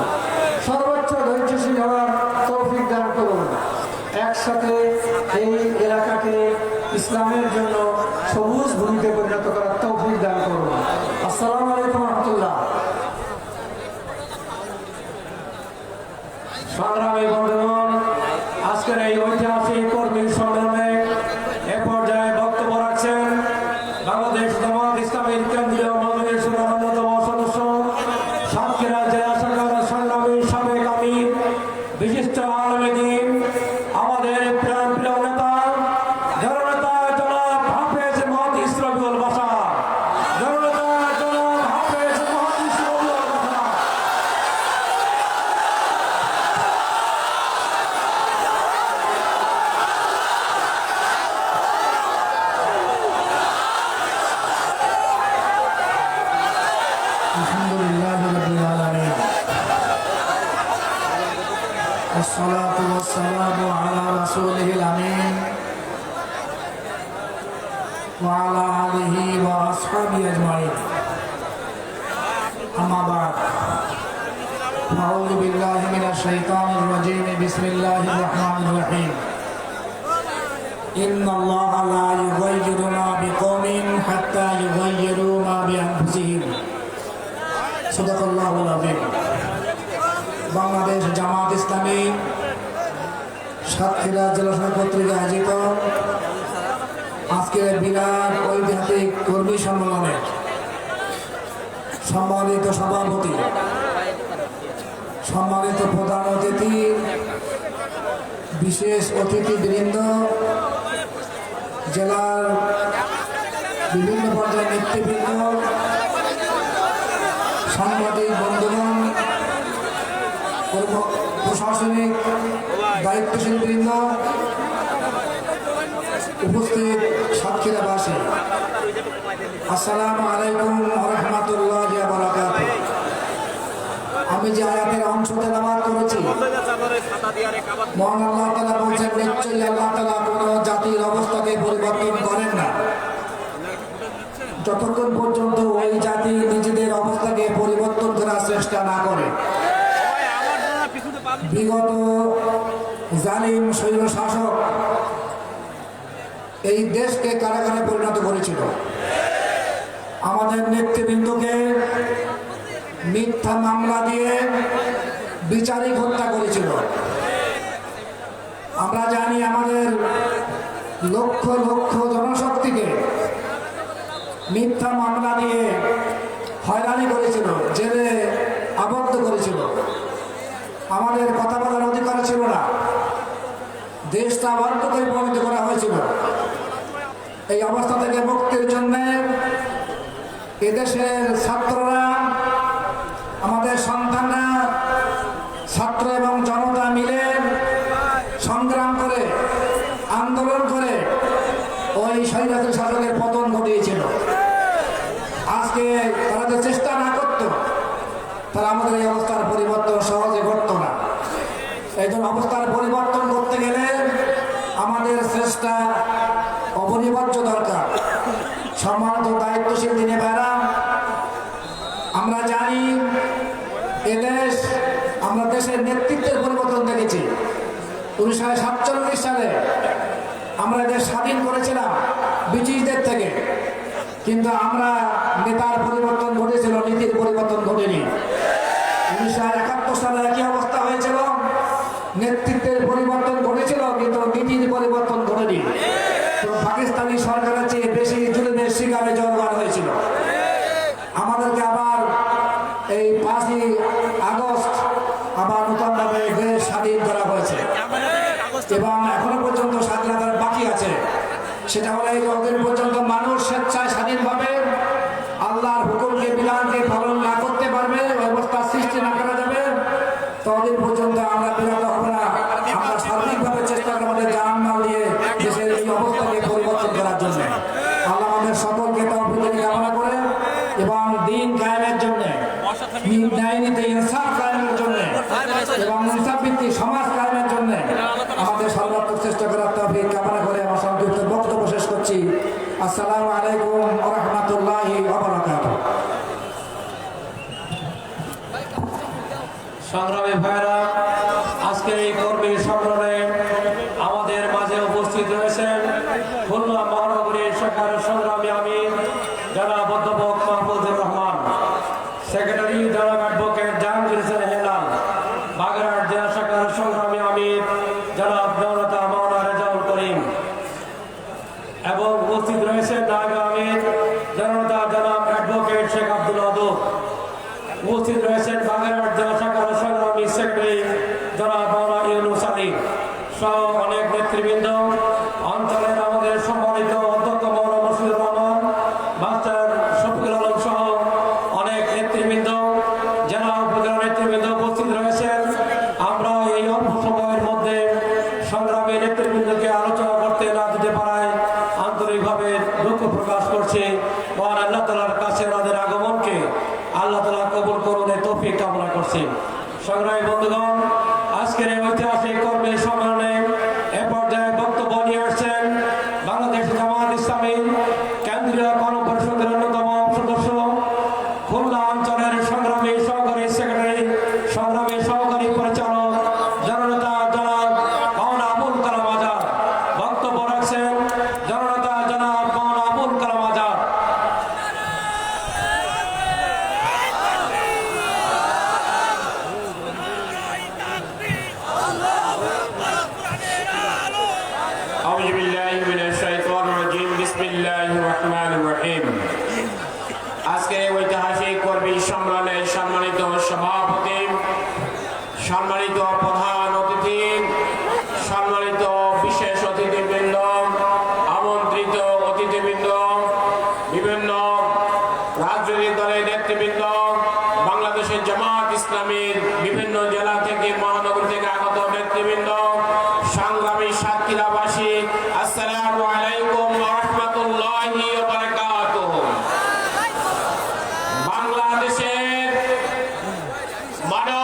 সর্বোচ্চ ধৈর্যশীল হওয়ার তৌফিক দান করুন। একসাথে এই এলাকাকে ইসলামের জন্য সবুজ ভূমিতে পরিণত করার তৌফিক দান করুন। আসসালামু আলাইকুম রহমতুল্লাহ। সংগ্রামী বন্ধুগণ, আজকের এই ঐতিহাসিক কর্মী সংগ্রামে এ পর্যায়ে বক্তব্য রাখছেন বাংলাদেশ জামাত ইসলামীর কেন্দ্রীয় মজলিসের অন্যতম সদস্য, সাতক্ষীরা জেলা শাখার সংগ্রামী সাবেক আমির, বিশিষ্ট আলেমে দ্বীন, আমাদের প্রিয় নেতা জননেতা জনাব হাফেজ মুহাদ্দিস রবিউল বাশার, জননেতা জনাব হাফেজ মুহাদ্দিস রবিউল বাশার। আলহামদুলিল্লাহ রাব্বিল আলামিন, আসসালাতু ওয়াসসালামু আলা রাসূলিল আমিন ওয়া আলা আলিহি ওয়া আসহাবিহি আজমাইন। আম্মা বা'দ, আউযু বিল্লাহি মিনাশ শাইতানির রাজীম, বিসমিল্লাহির রহমানির রহিম। ইন্নাল্লাহা লা ইউগাইয়িরু মা বিকওমিন হাত্তা ইউগাইয়িরু মা বিআনফুসিহিম। সাদাকাল্লাহুল আযীম। বাংলাদেশ জামাত ইসলামী সাতক্ষীরা জেলা শাখা কর্তৃক আয়োজিত আজকের বিরাট ঐতিহাসিক কর্মী সম্মেলনে সম্মানিত সভাপতি, সম্মানিত প্রধান অতিথি, বিশেষ অতিথিবৃন্দ, জেলার বিভিন্ন পর্যায়ের নেতৃবৃন্দ, সাংবাদিক বন্ধুগণ, প্রশাসনিক দায়িত্বশীল বৃন্দ, উপস্থিত সাতক্ষীরাবাসী, আসসালামু আলাইকুম ওয়া রাহমাতুল্লাহি ওয়া বারাকাতুহু। আমি যে আয়াতের অংশ তেলাওয়াত করেছি, মহান আল্লাহ তাআলা বলছেন, নিশ্চয়ই আল্লাহ তাআলা কোনো জাতির অবস্থাকে পরিবর্তন করেন না যতক্ষণ পর্যন্ত ওই জাতি নিজেদের অবস্থাকে পরিবর্তন করার চেষ্টা না করে। বিগত জালিম স্বৈর শাসক এই দেশকে কারাগারে পরিণত করেছিল। আমাদের নেতৃবৃন্দকে মিথ্যা মামলা দিয়ে বিচারিক হত্যা করেছিল। আমরা জানি আমাদের লক্ষ লক্ষ জনশক্তিকে মিথ্যা মামলা দিয়ে হয়রানি করেছিল, জেলে আবদ্ধ করেছিল। আমাদের কথা বলার অধিকার ছিল না, দেশটা অন্ধকারে পরিণত করা হয়েছিল। এই অবস্থা থেকে মুক্তির জন্য এদেশের ছাত্ররা, আমাদের সন্তানরা, ছাত্র এবং জনতা মিলে সংগ্রাম করে, আন্দোলন করে ওই স্বৈরাচারী শাসকের পতন ঘটিয়েছিল। আজকে তারা যে চেষ্টা না করতো, তারা আমাদের এই অবস্থার পরিবর্তন সহজে ঘটতো না। এই জন্য অবস্থার পরিবর্তন করতে গেলে আমাদের চেষ্টা অপরিহার্য দরকার। সম্মানিত দায়িত্বশীল দিনে ভাইরা, আমরা জানি এদেশ, আমরা দেশের নেতৃত্বের পরিবর্তন দেখেছি। 1947 সালে আমরা দেশ স্বাধীন করেছিলাম ব্রিটিশদের থেকে, কিন্তু আমরা নেতার পরিবর্তন ঘটেছিল, নীতির পরিবর্তন ঘটেনি। 1971 সালে একই অবস্থা হয়েছিল, নেতৃত্বের পরিবর্তন ঘটেছিল কিন্তু নীতির পরিবর্তন ঘটেনি। তো পাকিস্তানি সরকারের চেয়ে বেশি জুলুমের শিকারে জনগণ হয়েছিল। আমাদেরকে আবার এই 5ই আগস্ট আবার নতুনভাবে দেশ স্বাধীন করা হয়েছে এবং এখনো পর্যন্ত স্বাধীনতার বাকি আছে। সেটা হলো এই যতদিন পর্যন্ত মানুষ স্বেচ্ছায় স্বাধীনভাবে আল্লাহর হুকুমকে, বিধানকে পালন না করতে পারবে, ব্যবস্থা সৃষ্টি না করা যাবে, ততদিন পর্যন্ত আমরা বিরত হব না। আমরা সার্বিকভাবে চেষ্টা করব আমাদের জানমাল দিয়ে দেশের এই অবস্থাকে পরিবর্তন করার জন্য। আল্লাহ আমাদের সকলকে তৌফিক কামনা করে এবং দিন কায়েমের জন্য, ন্যায় নীতি ইনসাফ কায়েমের জন্য এবং ইনসাফ ভিত্তিক সমাজ কায়েমের জন্য আমাদের সর্বাত্মক চেষ্টা করার তৌফিক কামনা করে আমার সংক্ষিপ্ত বক্তব্য শেষ করছি। আসসালামু আলাইকুম ওয়া রাহমাতুল্লাহি ওয়া বারাকাতুহু। সংগ্রামী ভাইরা, আজকের এই কর্মী সম্মেলনে আমাদের মাঝে উপস্থিত রয়েছেন খুলনা মহানগরীর শাখার সংগ্রামী আমির জনাব অধ্যাপক মাহফুজুর রহমান, সেক্রেটারি জনাব অ্যাডভোকেট জাহাঙ্গীর হোসেন হেলাল, বাগেরহাট জেলা শাখার সংগ্রামী আমির জনাব জনতা মাওলানা রেজাউল করিম এবং উপস্থিত রয়েছেন নায়েব আমির জনতা জনাব অ্যাডভোকেট শেখ আব্দুল আদব, উপস্থিত রয়েছেন বাগেরহাট জেলা শাখার সংগ্রামী সেক্রেটারি জনাব মাওলানা ইউনুস আলী সহ অনেক নেতৃবৃন্দ, অঞ্চলের আমাদের সম্মানিত অধ্যক্ষ মাওলানা মশিউর রহমান, মাস্টার শফিকুল আলম সহ অনেক নেতৃবৃন্দ, জেলা উপজেলা নেতৃবৃন্দ উপস্থিত রয়েছেন। আমরা এই অল্প সময়ের মধ্যে সংগ্রামী নেতৃবৃন্দকে আলোচনা করতে না দিতে পারায় আন্তরিকভাবে দুঃখ প্রকাশ করছি। মহান আল্লাহ তাআলার কাছে আমাদের আগমনকে আল্লাহ তাআলা কবুল করুন, এই তৌফিক কামনা করছি। সংগ্রামী বন্ধুগণ, আজকের এই ঐতিহাসিক কর্মী সম্মেলনে এ পর্যায়ে বক্তব্য নিয়ে আসছেন বাংলাদেশ জামাত ইসলামী কেন্দ্রীয় গণপরিষদের অন্যতম সদস্য, খুলনা অঞ্চলের সংগ্রামী সহকারী সেক্রেটারি, সংগ্রামী সহকারী পরিচালক জননেতা জনাব মাওলানা আবুল কালাম আজাদ। বক্তব্য রাখছেন জননেতা জনাব মাওলানা আবুল কালাম আজাদ। أعوذ بالله من الشيطان الرجيم بسم الله الرحمن الرحيم আজকে ঐতিহাসিক কর্মী সম্মেলনের সম্মানিত সভাপতি, সম্মানিত প্রধান অতিথি, সম্মানিত বিশেষ অতিথিবৃন্দ, আমন্ত্রিত অতিথিবৃন্দ, বিভিন্ন রাজনৈতিক দলের নেতৃবৃন্দ, বাংলাদেশের জামাত ইসলামীর বিভিন্ন জেলা থেকে, মহানগর থেকে আগত নেতৃবৃন্দ, সংগ্রামী সাতক্ষীরাবাসী, আসসালামু আলাইকুম ওয়া রাহমাতুল্লাহি ওয়া বারাকাতুহু। বাংলাদেশের মানব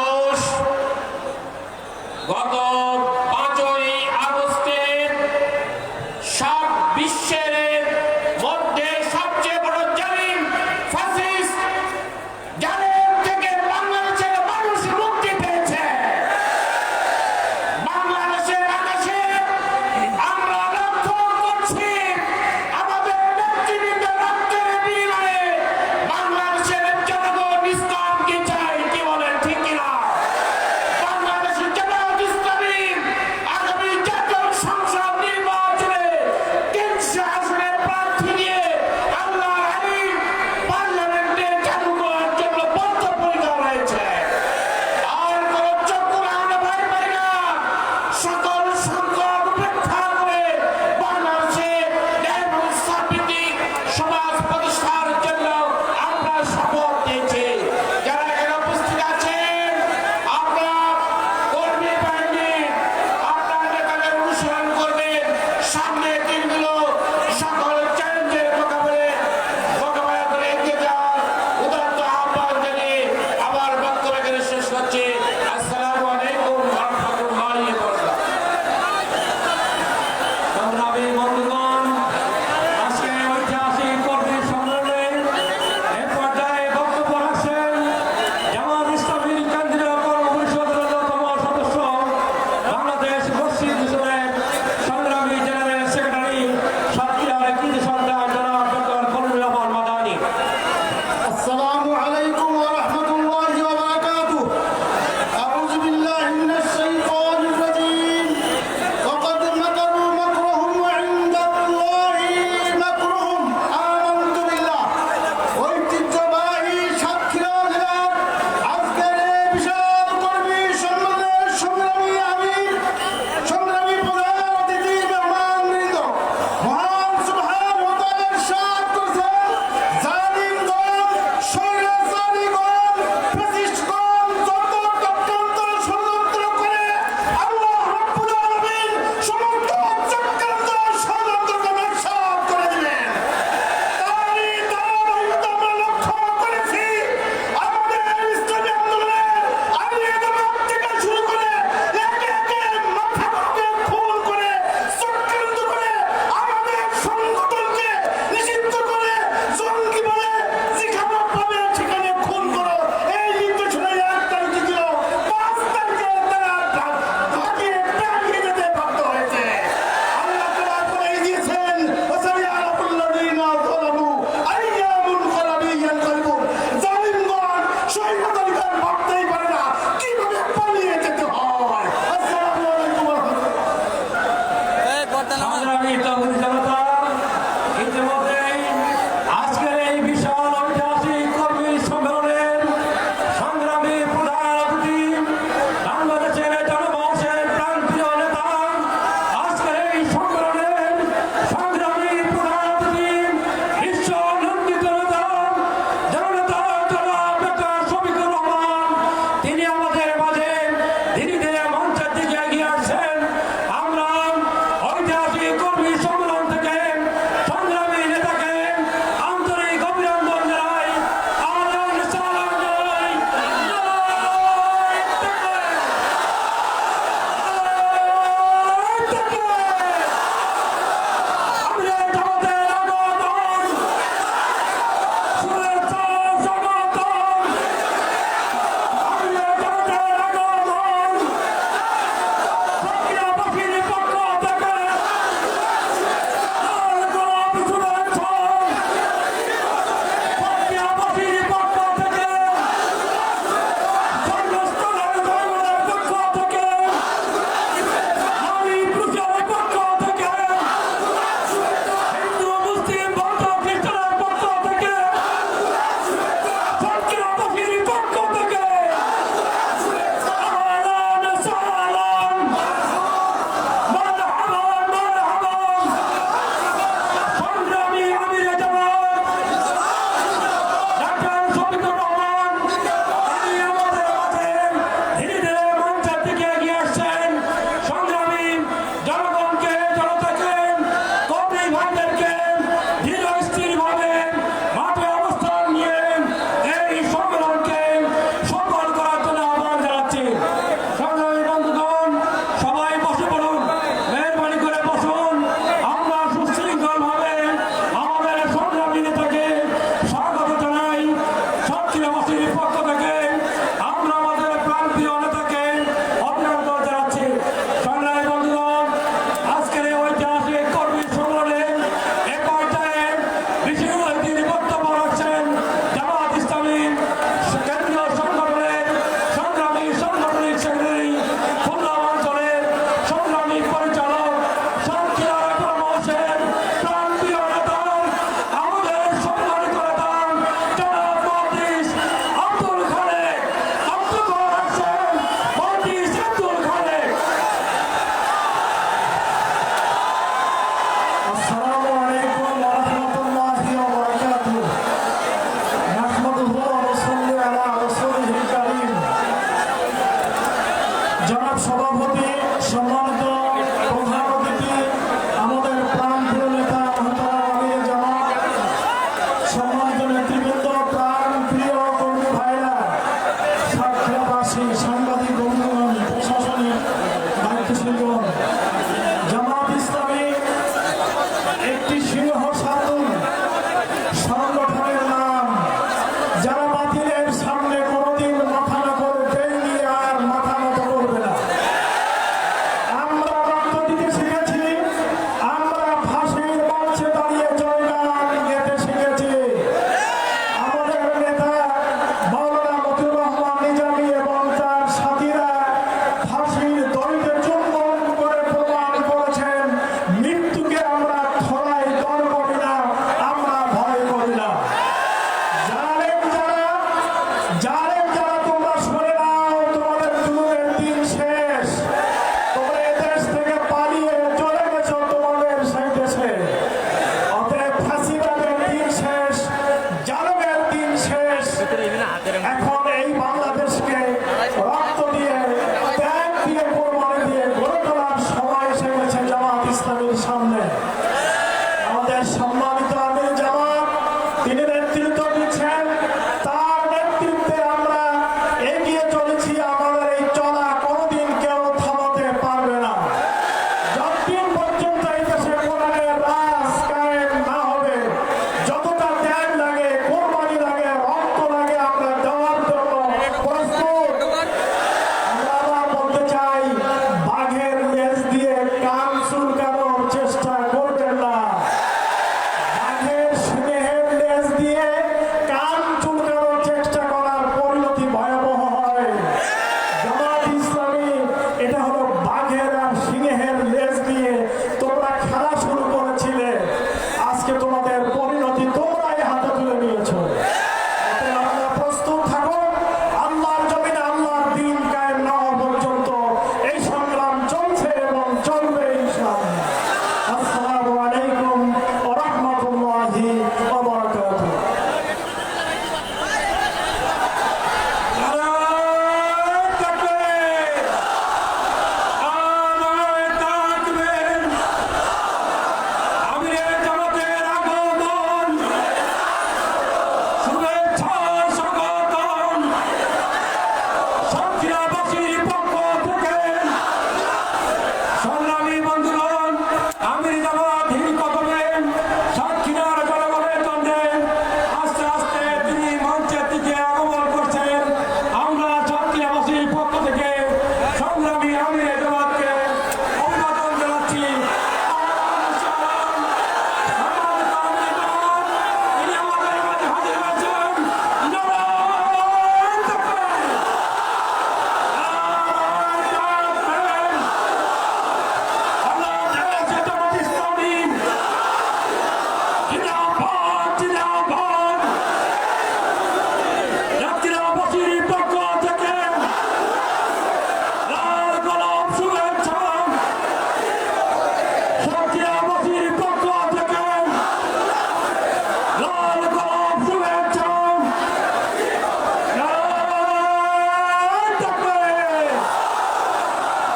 আমাদের সম্মানিত আমির জামাত তিনি নেতৃত্ব দিচ্ছেন, তার নেতৃত্বে আমরা এগিয়ে চলেছি। আমাদের এই চলা কোনোদিন কেউ থামাতে পারবে না। যতদিন পর্যন্ত এই দেশে কোরআনের রাজ কায়েম না হবে, যতটা ত্যাগ লাগে, কোরবানি লাগে, রক্ত লাগে, আমরা দেওয়ার জন্য প্রস্তুত। আমরা আবার বলতে চাই, বাঘের লেজ দিয়ে কান চুলকানোর চেষ্টা করবেন না। বাঘের স্নেহের লেজ দিয়ে কান চুলকানোর চেষ্টা করার পরিণতি ভয়াবহ হয়। জামাত ইসলামী এটা হলো বাঘের আর সিংহের লেজ দিয়ে তোমরা খেলা শুরু করেছিলে, আজকে তোমাদের পরিণতি তোমরাই হাতে তুলে নিয়েছো। অতএব আমরা প্রস্তুত থাকো। আল্লাহর জমিনে আল্লাহর দ্বীন কায়েম না হওয়া পর্যন্ত এই সংগ্রাম চলছে এবং চলবে ইনশাআল্লাহ। আসসালামু আলাইকুম ওয়া রাহমাতুল্লাহি ওয়া বারাকাতুহু। সংগ্রামী বন্ধুগণ, আমির জামাত হিল কদমে সাতক্ষীরার জনগণের জন্য আস্তে আস্তে তিনি মঞ্চের দিকে আগমন করছেন। আমরা সাতক্ষীরাবাসীর পক্ষ থেকে সংগ্রামী আমির জামাতকে অভিবাদন জানাচ্ছি। তিনি আমাদের মাঝে হাজির হয়েছেন। নারায়ণ তাকবীর!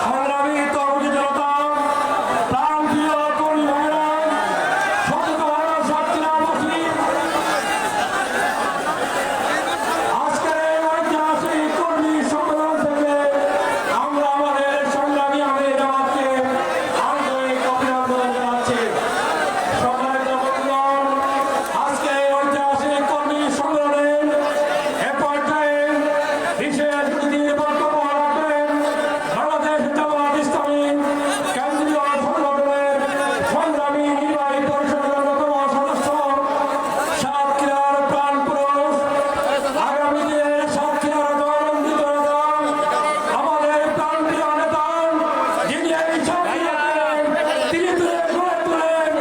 সংগ্রামী তরুণী জনতা, প্রাণপ্রিয় কর্মী ভাইরা, সতত সাতক্ষীরাবাসী, আজকের এই ঐতিহাসিক কর্মী সম্মেলন থেকে আমরা আমাদের সংগ্রামী আমির জামাতকে আন্তরিক অভিনন্দন জানাচ্ছি। সম্মানিত বন্ধুগণ, আজকে এই ঐতিহাসিক কর্মী সম্মেলনে এ পর্যায়ে বিশেষ অতিথির বক্তব্য রাখবেন বাংলাদেশ জামাত ইসলামী কেন্দ্রীয় সংগঠনের সংগ্রামী নির্বাহী পরিষদের অন্যতম সদস্য, সাতক্ষীরার প্রাণপুরুষ, আগামী দিনে সাতক্ষীরার গৌরবান্বিত নেতা, আমাদের প্রাণপ্রিয় নেতা, যিনি এই সাতক্ষীরাকে তিনি তুলে গড়ে তোলেন,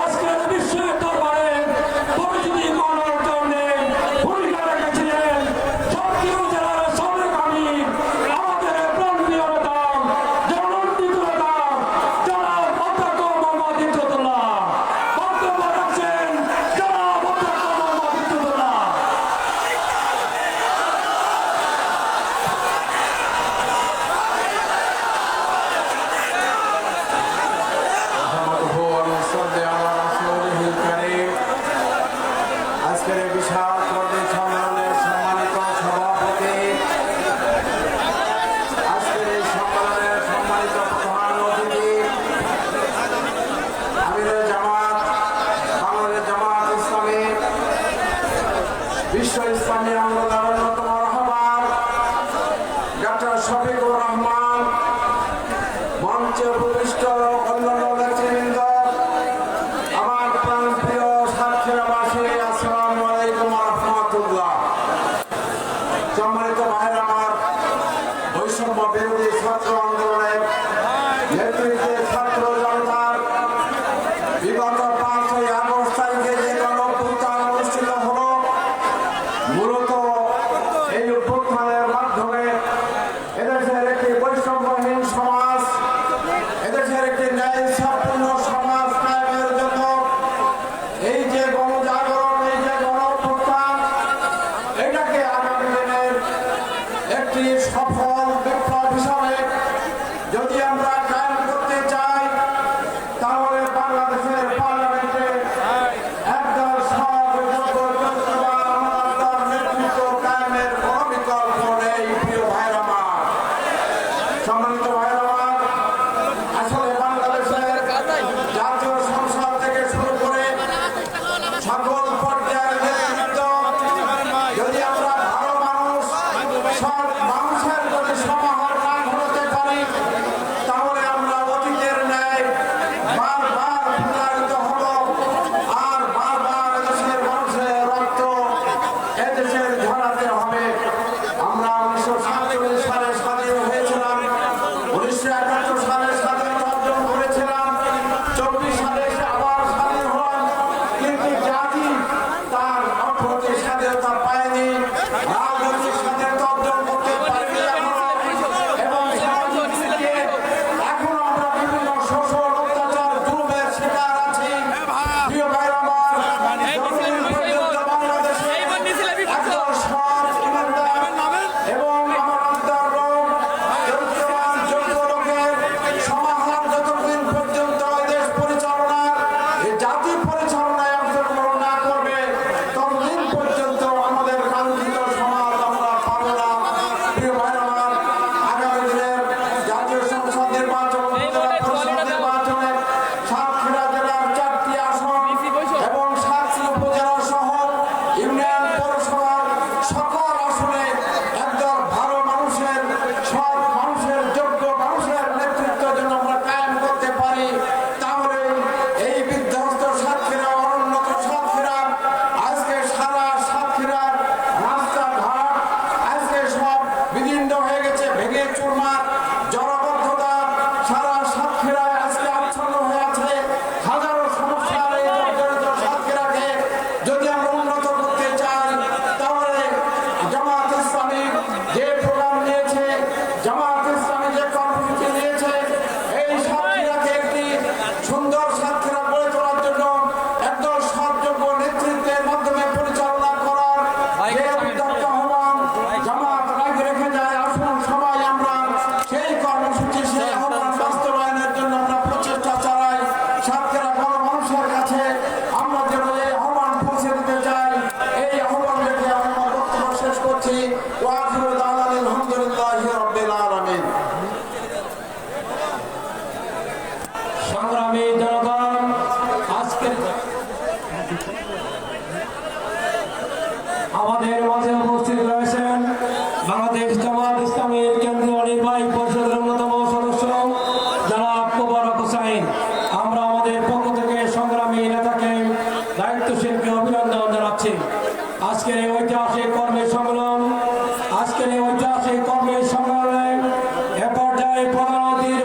আজকের বিশ্বের দরবারে পরিচিতি করার জন্য ভূমিকা রেখেছিলেন। সাতক্ষীরা জেলার সাবেক আমির, আমাদের প্রাণপ্রিয় নেতা, জননন্দিত নেতা, জনাব অধ্যক্ষ মোহাম্মদ ইজ্জতুল্লাহ বক্তব্য রাখছেন। জনাব অধ্যক্ষ মোহাম্মদ ইজ্জতুল্লাহ। আজকের এই বিশাল কর্মী সম্মেলনের সম্মানিত সভাপতি, আজকের এই সম্মেলনের সম্মানিত প্রধান অতিথি, আমিরে জামাত, বাংলাদেশ জামাত ইসলামী, বিশ্ব ইসলামী আন্দোলনের অন্যতম রাহবার ডক্টর শফিকুর রহমান, মঞ্চে উপবিষ্ট অন্যান্য নেতৃবৃন্দ, আমার প্রাণপ্রিয় সাতক্ষীরাবাসী, আসসালামু আলাইকুম ওয়া রাহমাতুল্লাহ। সম্মানিত ভাইরা আমার, বৈষম্য বিরোধী ছাত্র আন্দোলনের নেতৃত্বে ছাত্র জনতার বিগত 5ই আগস্ট তারিখে যে গণঅভ্যুত্থান অনুষ্ঠিত হলো, একটি জাতি তার অর্থনৈতিক স্বাধীনতা পায়নি, রাজনৈতিক স্বাধীনতা অর্জন করতে পারেনি এবং সামাজিক দিকে এখনো আমরা বিভিন্ন শোষণ অত্যাচার জুলুমের শিকার আছি। প্রিয় ভাইরা আমার, যতদিন পর্যন্ত বাংলাদেশে একদল সৎ, ইমানদার এবং আমানতদার লোক, চরিত্রবান যোগ্য লোকের সমাহার যতদিন পর্যন্ত এই দেশ পরিচালনার, এই জাতি পরিচালনায় অংশগ্রহণ না করবে, ততদিন পর্যন্ত আমাদের কাঙ্ক্ষিত সমাজ আমরা পাবো না। প্রিয় ভাইরা আমার, আগামী দিনের জাতীয় সংসদ নির্বাচন, উপজেলা পরিষদ নির্বাচনে সাতক্ষীরা জেলার 4টি আসন এবং 7টি উপজেলা সহ ইউনিয়ন পৌরসভার সকল আসনে একদল ভালো মানুষের, সৎ মানুষের, যোগ্য মানুষের নেতৃত্বের জন্য আমরা কায়েম করতে পারি, তাহলে এই বিধ্বস্ত সাতক্ষীরা, অনুন্নত সাতক্ষীরা, আজকে সারা সাতক্ষীরার রাস্তাঘাট আজকে সব বিদীর্ণ হয়ে গেছে, ভেঙে চুরমার, জলবদ্ধতা সারা সাতক্ষীরায় আজকে আচ্ছন্ন হয়ে আছে। হাজারো সমস্যার এই জর্জরিত সাতক্ষীরাকে যদি আমরা উন্নত করতে চাই, তাহলে জামাত ইসলামী যে প্রোগ্রাম নিয়েছে, জামাত ইসলামী যে কর্মসূচি নিয়েছে, এই সাতক্ষীরাকে একটি সুন্দর সাতক্ষীরা গড়ে তোলার জন্য একদল সৎযোগ্য নেতৃত্বের মাধ্যমে পরিচালনা করার যে উদ্যোক্ত আহ্বান জামাত রেখে যায়, আসুন সবাই আমরা সেই কর্মসূচি, সেই আহ্বান বাস্তবায়নের জন্য আমরা প্রচেষ্টা চালাই। সাতক্ষীরা বড় মানুষের কাছে আমরা যেন এই আহ্বান পৌঁছে দিতে চাই, এই আহ্বান রেখে আমি আমার বক্তব্য শেষ করছি। ওয়া আখিরু দাওয়ানা আলহামদুলিল্লাহি রাব্বিল আলামিন। সংগ্রামী জনগণ, আজকের আমাদের মাঝে উপস্থিত রয়েছেন বাংলাদেশ জামাত ইসলামীর কেন্দ্রীয় নির্বাহী পরিষদের অন্যতম সদস্য জনাব মোবারক হোসাইন। আমরা আমাদের পক্ষ থেকে সংগ্রামী নেতাকে, দায়িত্বশীলকে অভিনন্দন জানাচ্ছি। আজকের এই ঐতিহাসিক কর্মী সম্মেলন, আজকের এই ঐতিহাসিক কর্মী সম্মেলনে এ পর্যায়ে প্রধান অতিথির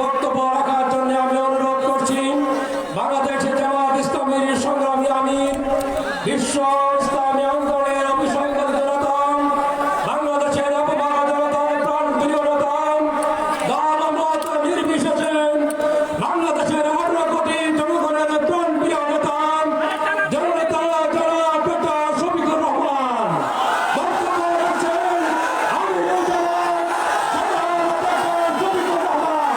বক্তব্য রাখার জন্য আমি অনুরোধ করছি বাংলাদেশের জামাত ইসলামীর সংগ্রামী আমির, বিশ্ব ইসলামী অঙ্গনের অভিসংবাদিত জনতা, বাংলাদেশের অপমান জনতার প্রাণ প্রিয় নেতা, দল মত নির্বিশেষে বাংলাদেশের 18 কোটি জনগণের প্রাণ প্রিয় নেতা, জননেতা জনাব ডক্টর শফিকুর রহমান বক্তব্য রাখছেন। আমিরুল জামাত জনাব ডক্টর শফিকুর রহমান।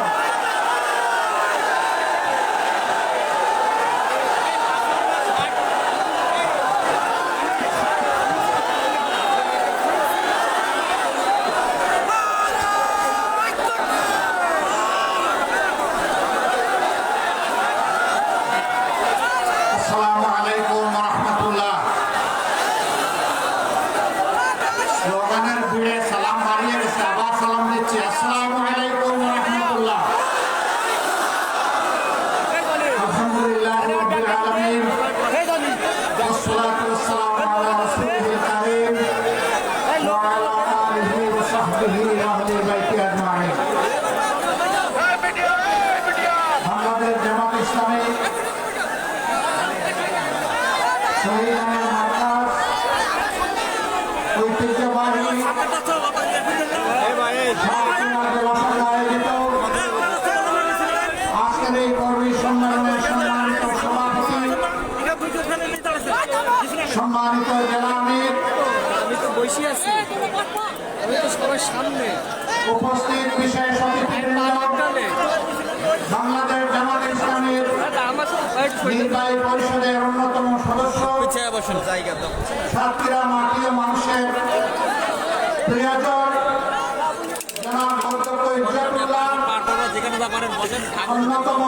আসসালামু আলাইকুম ওয়া রাহমাতুল্লাহ। স্লোগানের ভিড়ে সালাম হারিয়ে গেছে, আবার সালাম দিচ্ছি। আসসালামু আলাইকুম ওয়া রাহমাতুল্লাহ। আলহামদুলিল্লাহ রাব্বিল আলামিন, ওয়াসসালাতু ওয়াসসালামু আলা রাসূলিল কারীম ওয়া আলা আলিহি ওয়া সাহবিহি ওয়া আহলি বাইতি আজমাইন। বাংলাদেশ জামাত ইসলামী শহীদানের মার্কাজ, ঐতিহ্যবাহী আয়োজিত আজকের এই কর্মী সম্মেলনের সম্মানিত সভাপতি, সম্মানিত জেলা আমির, উপস্থিত বিশেষ অতিথিবৃন্দ, বাংলাদেশ জামাত ইসলামীর নির্বাহী পরিষদের অন্যতম সদস্য, সাতক্ষীরা মাটি ও মানুষের প্রিয়জন জনাব অধ্যক্ষ ইজ্জতুল্লাহ, অন্যতম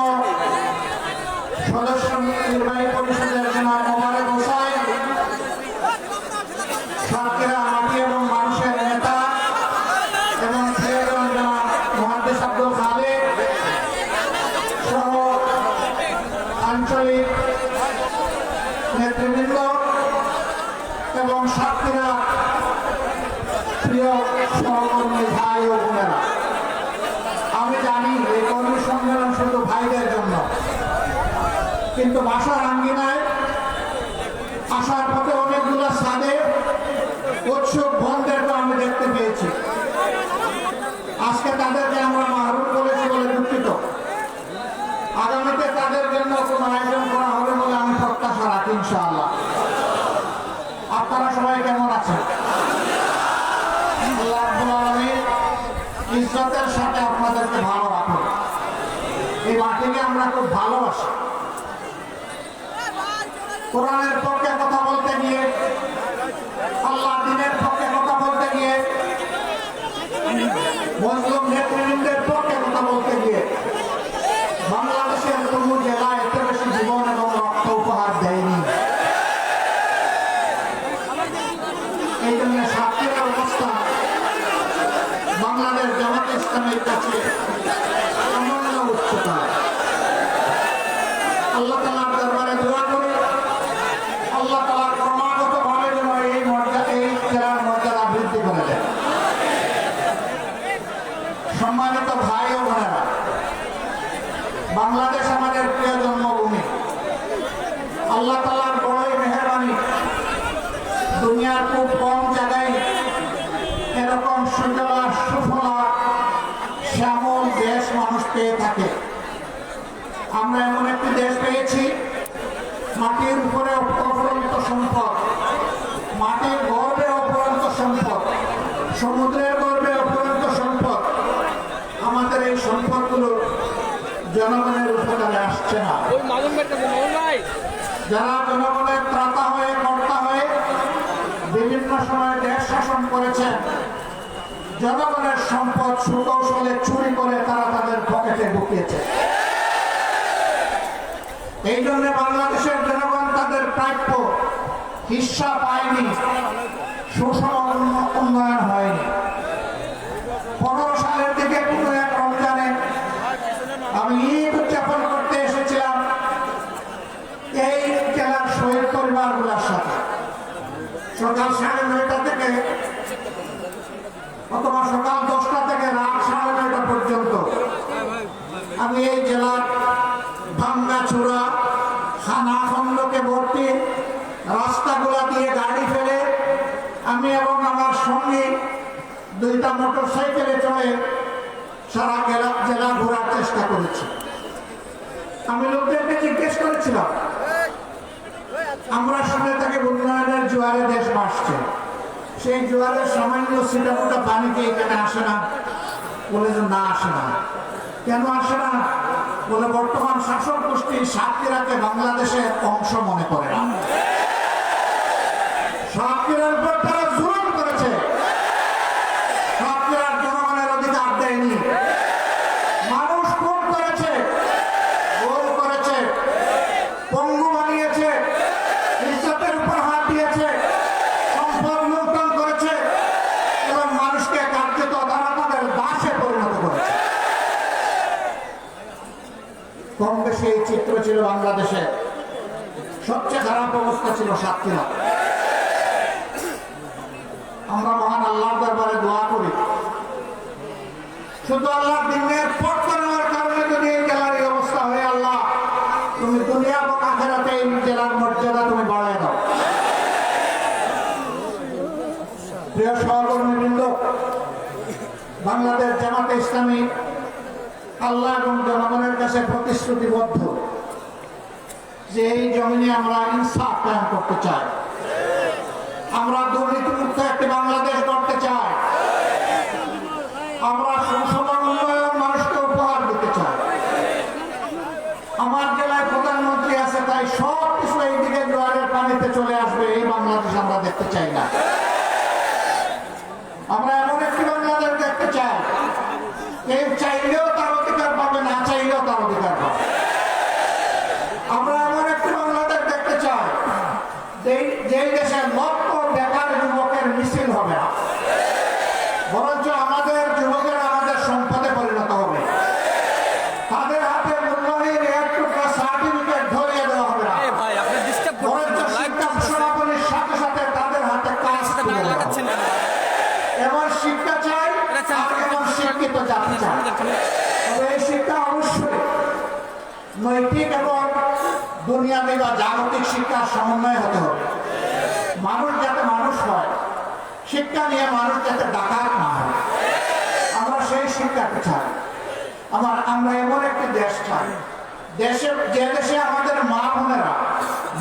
সদস্য নির্বাহী পরিষদের জনাব মোবারক হোসাইন, সাতক্ষীরা মাটি এবং মানুষের নেতা এবং প্রিয়জন জনাব মুহাদ্দিস আব্দুল খালেক সহ আঞ্চলিক নেতৃবৃন্দ এবং সাতক্ষীরা প্রিয় সহকর্মী ভাই ও বোনেরা, আমি জানি এই কর্মী সম্মেলন শুধু ভাইদের জন্য, কিন্তু বাসার আঙ্গিনায় আসার পথে অনেকগুলো সাদে উৎসুক বোনদেরকে আমি দেখতে পেয়েছি। আজকে তাদেরকে আমরা মাহরুম করেছি বলে দুঃখিত। আগামীতে তাদের জন্য কোনো আয়োজন করা হবে বলে আমি প্রত্যাশা রাখি ইনশাআল্লাহ। আপনারা সবাই কেমন আছেন? আল্লাহ রাব্বুল আলামিন ইজ্জতের সাথে আপনাদেরকে ভালো রাখুন। এই মাটিকে আমরা খুব ভালোবাসি। কোরআনের পক্ষে কথা বলতে গিয়ে, আল্লাহ দ্বীনের পক্ষে কথা বলতে গিয়ে, মুসলিম নেতৃবৃন্দের পক্ষে কথা বলতে গিয়ে বাংলাদেশের কোনো জেলায় এত বেশি জীবন এবং রক্ত উপহার দেয়নি। এই জন্য সাতক্ষীরার অবস্থা বাংলাদেশ জামাতে ইসলামের কাছে অনন্য উচ্চতা। আল্লাহ তাআলার দরবারে দোয়া করি, আল্লাহ তাআলা ক্রমাগতভাবে যেন এই জেলার মর্যাদা বৃদ্ধি করে দেন। সম্মানিত ভাই ও বোনেরা, বাংলাদেশ আমাদের প্রিয় জন্মভূমি। আল্লাহ তাআলার বড়ই মেহেরবানি, দুনিয়ার খুব কম জায়গায় এরকম সুজলা সুফলা শ্যামল দেশ মানুষ পেয়ে থাকে। আমরা এমন একটি দেশ পেয়েছি, মাটির উপরে অপরন্ত সম্পদ, মাটির গর্ভে অপরন্ত সম্পদ, সমুদ্রের গর্ভে অপরন্ত সম্পদ। আমাদের এই সম্পদগুলো জনগণের উপকারে আসছে না। যারা জনগণের ত্রাতা হয়ে কর্তা হয়ে বিভিন্ন সময় দেশ শাসন করেছেন, জনগণের সম্পদ সুকৌশলে চুরি করে তারা তাদের পকেটে ঢুকিয়েছে। এই জন্য বাংলাদেশের জনগণ তাদের প্রাপ্য হিস্সা পায়নি, সুষম উন্নয়ন হয়নি। 15 সালের দিকে কোনো এক রমজানে আমি ঈদ উদযাপন করতে এসেছিলাম এই জেলার শহীদ পরিবারগুলোর সাথে। সকাল 9:30 থেকে অথবা সকাল 10টা থেকে রাত 9:30 পর্যন্ত আমি এই জেলার ভাঙ্গাচুরা খানাখন্দকে ভর্তি রাস্তাগুলা দিয়ে গাড়ি ফেলে আমি এবং আমার সঙ্গী 2টা মোটরসাইকেলে চলে সারা জেলা ঘোরার চেষ্টা করেছি। আমি লোকদেরকে জিজ্ঞেস করেছিলাম, আমরা শুনে থাকি উন্নয়নের জোয়ারে দেশ ভাসছে, সেই জোয়ারের সামান্য ছিটাফোঁটা পানি কি এখানে আসে না? বলে যে না, আসে না। কেন আসে না? বলে বর্তমান শাসক গোষ্ঠী সাতক্ষীরাকে বাংলাদেশের অংশ মনে করে না। সাতক্ষীরার উপর তারা জুলুম করেছে, সাতক্ষীরার জনগণের অধিকার দেয়নি। মানুষ খুন করেছে, গোল করেছে, পঙ্গু বানিয়েছে, ইজ্জতের উপর হাত দিয়েছে, সম্পদ লুণ্ঠন করেছে এবং মানুষকে কার্যত তারা তাদের দাসে পরিণত করেছে। কম বেশি এই চিত্র ছিল বাংলাদেশে। সবচেয়ে খারাপ অবস্থা ছিল সাতক্ষীরা। আমরা মহান আল্লাহর দরবারে দোয়া করি, শুধু আল্লাহর দ্বীনের পথ নেওয়ার কারণে যদি এই জেলার এই অবস্থা হয়, আল্লাহ তুমি দুনিয়া এবং আখিরাতে এই জেলার মর্যাদা তুমি বাড়ায় দাও। প্রিয় সহকর্মীবৃন্দ, বাংলাদেশ জামাতে ইসলামী আল্লাহ এবং জনগণের কাছে প্রতিশ্রুতিবদ্ধ যে এই জমিনে আমরা ইনসাফ কায়েম করতে চাই, আমরা দুর্নীতিমুক্ত একটি বাংলাদেশ করতে চাই, আমরা সুষম উন্নয়ন মানুষকে উপহার দিতে চাই। আমার জেলায় প্রধানমন্ত্রী আছে, তাই সব কিছু এইদিকে জোয়ারের পানিতে চলে আসবে, এই বাংলাদেশ আমরা দেখতে চাই না। আমরা এমন একটি বাংলাদেশ দেখতে চাই, এই চাইলেও তার অধিকার পাবে, না চাইলেও তার অধিকার পাবে। আমরা এমন একটি বাংলাদেশ দেখতে চাই যে দেশে লক্ষ বেকার যুবকের মিছিল হবে না, বরঞ্চ আমাদের যুবকেরা আমাদের সম্পদে পরিণত হবে। তাদের হাতে মূল্যহীন এক টুকরা সার্টিফিকেট ধরিয়ে দেওয়া হবে না, বরঞ্চ শিক্ষা সমাপনীর সাথে সাথে তাদের হাতে কাজ তুলে দেওয়া হবে। এমন শিক্ষা চাই, এমন শিক্ষিত জাতি চাই। তবে এই শিক্ষা অবশ্যই নৈতিক এবং ইসলামী বা জাগতিক শিক্ষার সমন্বয় হতে হবে। মানুষ যাতে মানুষ হয়, শিক্ষা নিয়ে মানুষ যাতে ডাকাত না হয়, আমরা সেই শিক্ষাকে চাই। আমরা এমন একটি দেশ চাই, যে দেশে আমাদের মা বোনেরা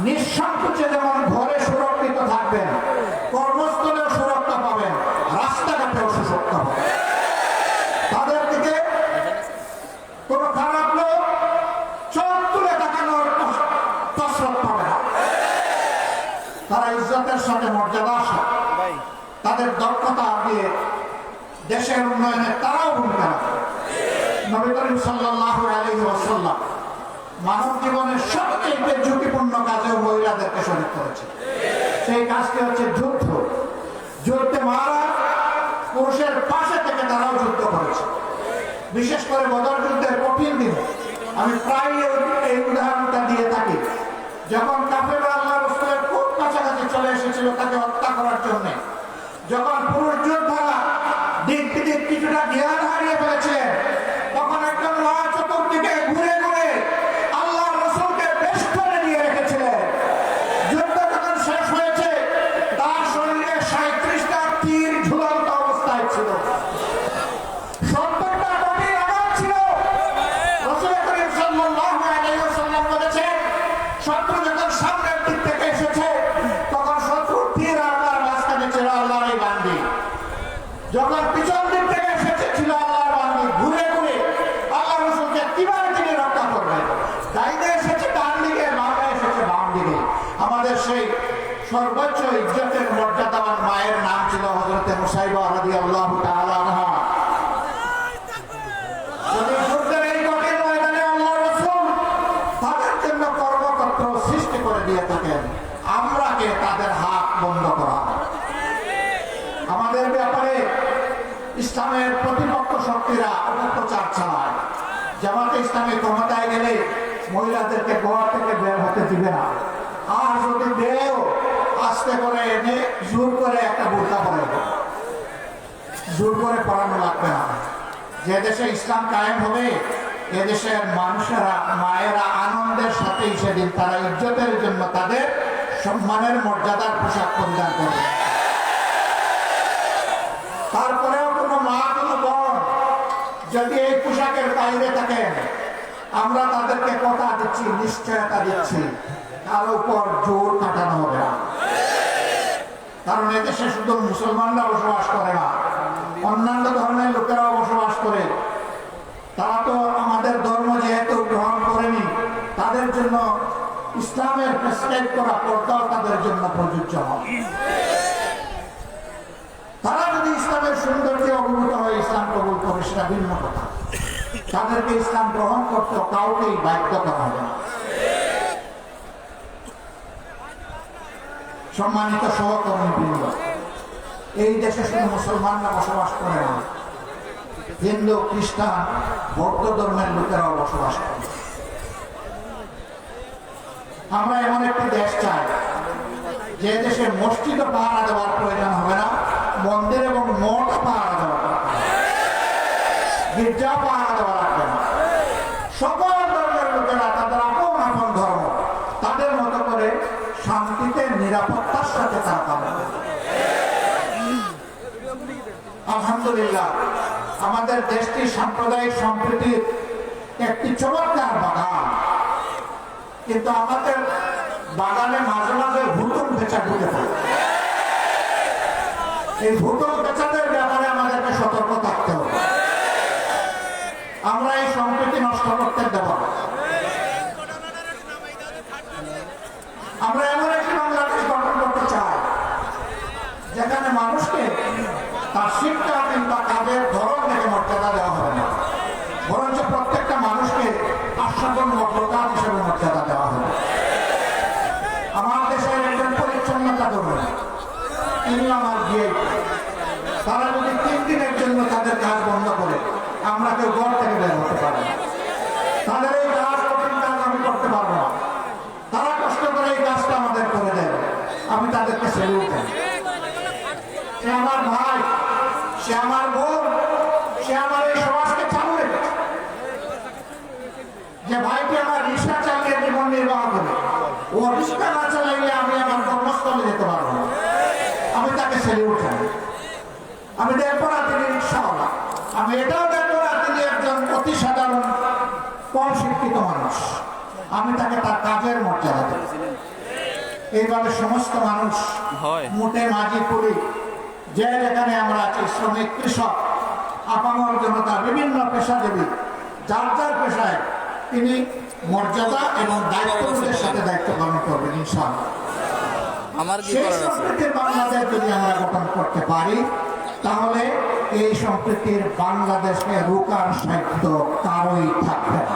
নিঃসংকোচে যেমন ঘরে সুরক্ষিত থাকবেন, কর্মস্থলেও সুরক্ষা পাবেন, রাস্তাঘাটেও সুরক্ষা পাবেন। তাদের দিকে কোন খারাপ লোক চোখ তুলে তাকানোর কসরত পাবে না। তারা ইজ্জতের সাথে মর্যাদার সাথে তাদের দক্ষতা দিয়ে দেশের উন্নয়নে তারাও ভূমিকা রাখে। নবী করিম সাল্লাল্লাহু আলাইহি ওয়াসাল্লাম মানব জীবনের সবচেয়ে ঝুঁকিপূর্ণ কাজে মহিলাদেরকে শরীক করেছে। সেই কাজটি হচ্ছে যুদ্ধ। যুদ্ধে মারা পুরুষের পাশে থেকে তারাও যুদ্ধ করেছে। বিশেষ করে বদর যুদ্ধের কঠিন দিনে আমি প্রায় এই উদাহরণটা দিয়ে থাকি। যখন কাফেররা আল্লাহর রাসূলের খুব কাছাকাছি চলে এসেছিল তাকে হত্যা করার জন্য, যখন পুরুষ যোদ্ধারা দিক বিদিক কিছুটা জ্ঞান হারিয়ে ফেলেছিলেন, তখন একজন মা চতুর্দিকে ঘুরে ঘুরে আল্লাহর রাসূলকে বেষ্টনে নিয়ে রেখেছিলেন। যুদ্ধ যখন শেষ হয়েছে, তার শরীরে ৩৭টা তীর ঝুলন্ত অবস্থায় ছিল, ৭০টা গভীর আঘাত ছিল। রাসূল করিম সাল্লাল্লাহু আলাইহি ওয়াসাল্লাম বলেছেন, শত্রু যখন সামনের দিক থেকে এসেছে, তখন শত্রু তীর আল্লাহর মাঝখানে ছিল আল্লাহর এই বান্দি। যখন পিছন দিক থেকে এসেছে ছিল আল্লাহর বান্দি। ঘুরে ঘুরে আল্লাহ রাসূলকে কিভাবে তিনি রক্ষা করবেন? ডাইনে এসেছে ডান দিকে, বামে এসেছে বাম দিকে। আমাদের সেই সর্বোচ্চ ইজ্জতের মর্যাদাবান মায়ের নাম ছিল হযরতে মুসাইবা রাদিয়াল্লাহু তাআলা আনহা। যদি যুদ্ধের এই কঠিন ময়দানে আল্লাহর রাসূল তাদের জন্য কর্মক্ষেত্র সৃষ্টি করে দিয়ে থাকেন, আমরা কে তাদের হাত বন্ধ করা? আমাদের ব্যাপারে ইসলামের প্রতিপক্ষ শক্তিরা অপপ্রচার চালায়। জামাতে ইসলামী ক্ষমতায় গেলে মহিলাদেরকে ঘর থেকে বের হতে দিবে না, আর যদি দেও আস্তে করে এনে জোর করে একটা বোরকা পরে, জোর করে পড়ানো লাগবে না। যে দেশে ইসলাম কায়েম হবে, এদেশের মানুষেরা মায়েরা আনন্দের সাথেই সেদিন তারা ইজ্জতের জন্য তাদের সম্মানের মর্যাদার পোশাক পরিধান করবে। তারপরেও কোনো মা কোনো বোন যদি এই পোশাকের বাইরে থাকেন, আমরা তাদেরকে কথা দিচ্ছি, নিশ্চয়তা দিচ্ছি, তার উপর জোর কাটানো হবে না। কারণ এদেশে শুধু মুসলমানরা বসবাস করে না, অন্যান্য ধর্মের লোকেরাও বসবাস করে। তারা তো আমাদের ধর্ম যেহেতু গ্রহণ করেনি, তাদের জন্য ইসলামের প্রেসক্রাইব করা পর্দাও তাদের জন্য প্রযোজ্য হয়। তারা যদি ইসলামের সৌন্দর্যে অভিভূত হয়ে ইসলাম কবুল করে, সেটা ভিন্ন কথা। তাদেরকে ইসলাম গ্রহণ করতে কাউকেই বাধ্য করা হবে না। সম্মানিত সহকর্মীবৃন্দ, এই দেশে শুধু মুসলমানরা বসবাস করে না, হিন্দু, খ্রিস্টান, বৌদ্ধ ধর্মের লোকেরাও বসবাস করে। আমরা এমন একটি দেশ চাই যে দেশে মসজিদও পাহারা দেওয়ার প্রয়োজন হবে না, মন্দির এবং মঠ পাহারা দেওয়া লাগবে, গির্জা পাহারা দেওয়া লাগবে না। সকল ধর্মের লোকেরা তাদের আপন আপন ধর্ম তাদের মতো করে শান্তিতে নিরাপত্তার সাথে তারা পালন করবে। আলহামদুলিল্লাহ, আমাদের দেশটি সাম্প্রদায়িক সম্প্রীতির একটি চমৎকার বাগান, কিন্তু আমাদের বাগানে মাঝে মাঝে ভুতুম পেঁচা ঢুকে পড়ে। এই ভুতুম পেঁচাদের ব্যাপারে আমাদেরকে সতর্ক থাকতে হবে। আমরা এই সম্প্রীতি নষ্ট করতে দেব না। আমরা এমন একটি বাংলাদেশ গঠন করতে চাই যেখানে মানুষকে তার শিক্ষা কিংবা কাজের ধরন থেকে মর্যাদা দেওয়া হবে না, বরঞ্চ প্রত্যেকটা মানুষকে আস্বাদন ও প্রকার হিসেবে মর্যাদা দেওয়া হবে। আমার দেশের একজন পরিচ্ছন্নতা করবেন, তিনি আমার বিয়ে, তারা যদি 3 দিনের জন্য তাদের কাজ বন্ধ করে, আমরা কেউ ঘর থেকে বের হতে পারি না। তাদের এই কাজ, কঠিন কাজ আমি করতে পারবো না। তারা কষ্ট করে এই কাজটা আমাদের করে দেয়, আমি তাদেরকে সেলুট করি। সে আমার ভাই, সে আমার বোন, সে আমার এই সমাজকে চালু রেখেছে। যে ভাইটি আমার রিক্সা চালিয়ে জীবন নির্বাহ করে, ও রিক্সা না চালাইলে আমি আমার কর্মস্থলে যেতে পারবো না। আমি তাকে সেলিউট জানাই। আমি দেখবো না তিনি রিক্সাওয়ালা, আমি এটাও দেখবো না তিনি একজন অতি সাধারণ কম শিক্ষিত মানুষ, আমি তাকে তার কাজের মর্যাদা দেব। এইভাবে সমস্ত মানুষ মোটে মাঝি করি যে যেখানে আমরা আছি, শ্রমিক, কৃষক, আপামর জনতা, বিভিন্ন পেশাজীবী, যার যার পেশায় তিনি মর্যাদা এবং দায়িত্ববোধের সাথে দায়িত্ব পালন করবেন ইনশাআল্লাহ। সেই সম্প্রীতির বাংলাদেশ যদি আমরা গঠন করতে পারি, তাহলে এই সম্প্রীতির বাংলাদেশকে রোকার সাধ্য কারোই থাকবে না।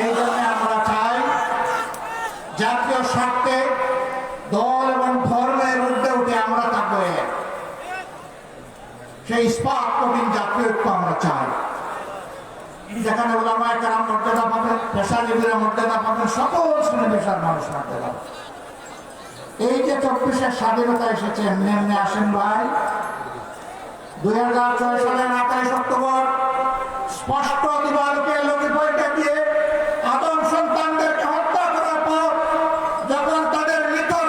এই জন্য আমরা চাই জাতীয় স্বার্থে দল এবং ধর্মের ঊর্ধ্বে উঠে আমরা থাকবো। সেই ইস্পাত প্রবীণ জাতীয় ঐক্য আমরা চাই, যেখানে ওলামায়ে কেরাম মর্যাদা পাবেন, পেশাজীবীরা মর্যাদা পাবেন, সকল শ্রেণী পেশার মানুষ মর্যাদা পাবেন। এই যে 24-এর স্বাধীনতা এসেছে এমনি এমনি আসেন ভাই। 2006 সালের 28 অক্টোবর স্পষ্ট দিবালোকে লোকে বইটা দিয়ে আদম সন্তানদেরকে হত্যা করার পর যখন তাদের মৃতর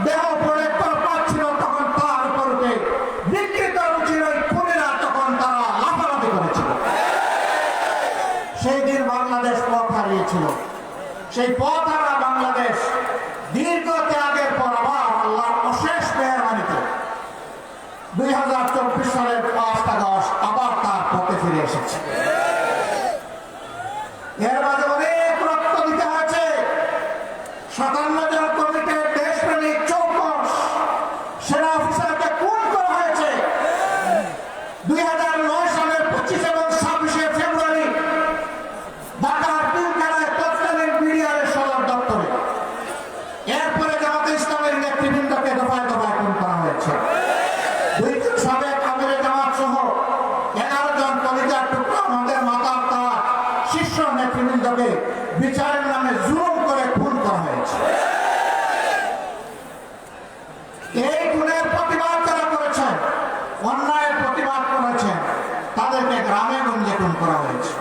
দেহ পড়ে পাচ্ছিল, তখন তার উপরে বিকৃত রুচির ওই খুনিরা তখন তারা লাফালাফি করেছিল। সেই দিন বাংলাদেশ পথ হারিয়েছিল। সেই পথ হারা বাংলাদেশ দীর্ঘ ত্যাগের পর আবার আল্লাহর অশেষ মেহেরবানিতে 2024 সালের 5 আগস্ট আবার তার পথে ফিরে এসেছে। এর মাঝে অনেক রক্ত দিতে হয়েছে। 57 জন কমিটির দেশপ্রেমিক 24 সেনা অফিসারকে খুন করা হয়েছে। 2009 সালের 25 এবং 26 ফেব্রুয়ারি ঢাকার পিলখানায় তৎকালীন বিডিআরের সদর দপ্তরে। এরপরে জামাতে ইসলামের নেতৃবৃন্দকে দফায় দফায় খুন করা হয়েছে। 2 সাবেক আমিরে জামাত সহ 11 জন কলিজার টুকরা আমাদের মাতার তার শীর্ষ নেতৃবৃন্দকে বিচারের নামে জুলুম করে খুন করা হয়েছে। এই খুনের প্রতিবাদ যারা করেছেন, অন্যায়ের প্রতিবাদ করেছেন, তাদেরকে গ্রামে গঞ্জে খুন করা হয়েছে।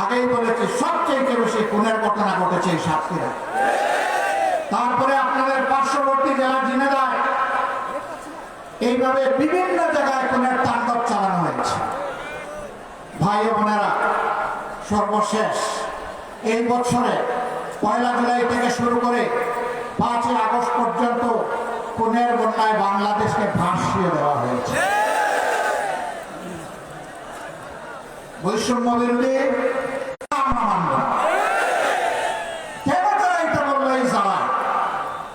আগেই বলেছি, সবচেয়ে বেশি খুনের ঘটনা ঘটেছে এই সাতক্ষীরা। তারপরে আপনাদের পার্শ্ববর্তী জেলা ঝিনাইদহ, এইভাবে বিভিন্ন জায়গায় খুনের তাণ্ডব চালানো হয়েছে। ভাই বোনেরা, সর্বশেষ এই বছরে 1 জুলাই থেকে শুরু করে 5 আগস্ট পর্যন্ত খুনের বন্যায় বাংলাদেশকে ভাসিয়ে দেওয়া হয়েছে। বৈষম্য বিরোধী আমরা মানব না। কেন তারা এটা বললো? এই জ্বালায়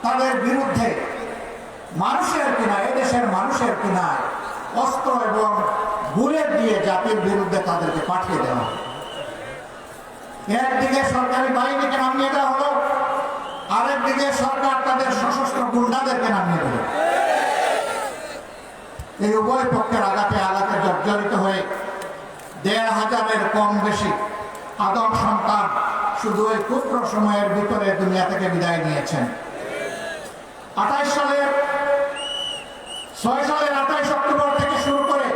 তাদের বিরুদ্ধে মানুষের কিনা, এদেশের মানুষের কিনা অস্ত্র এবং বুলেট দিয়ে জাতির বিরুদ্ধে তাদেরকে পাঠিয়ে দেওয়া হয়। একদিকে সরকারি বাহিনীকে নামিয়ে দেওয়া হলো, আরেকদিকে সরকার তাদের সশস্ত্র গুন্ডাদেরকে নামিয়ে দিল। এই উভয় পক্ষের আঘাতে জর্জরিত হয়ে 1,500-এর কম বেশি আদম সন্তান শুধু ওই ক্ষুদ্র সময়ের ভিতরে দুনিয়া থেকে বিদায় নিয়েছেন। 6 সালের 28 অক্টোবর থেকে শুরু করে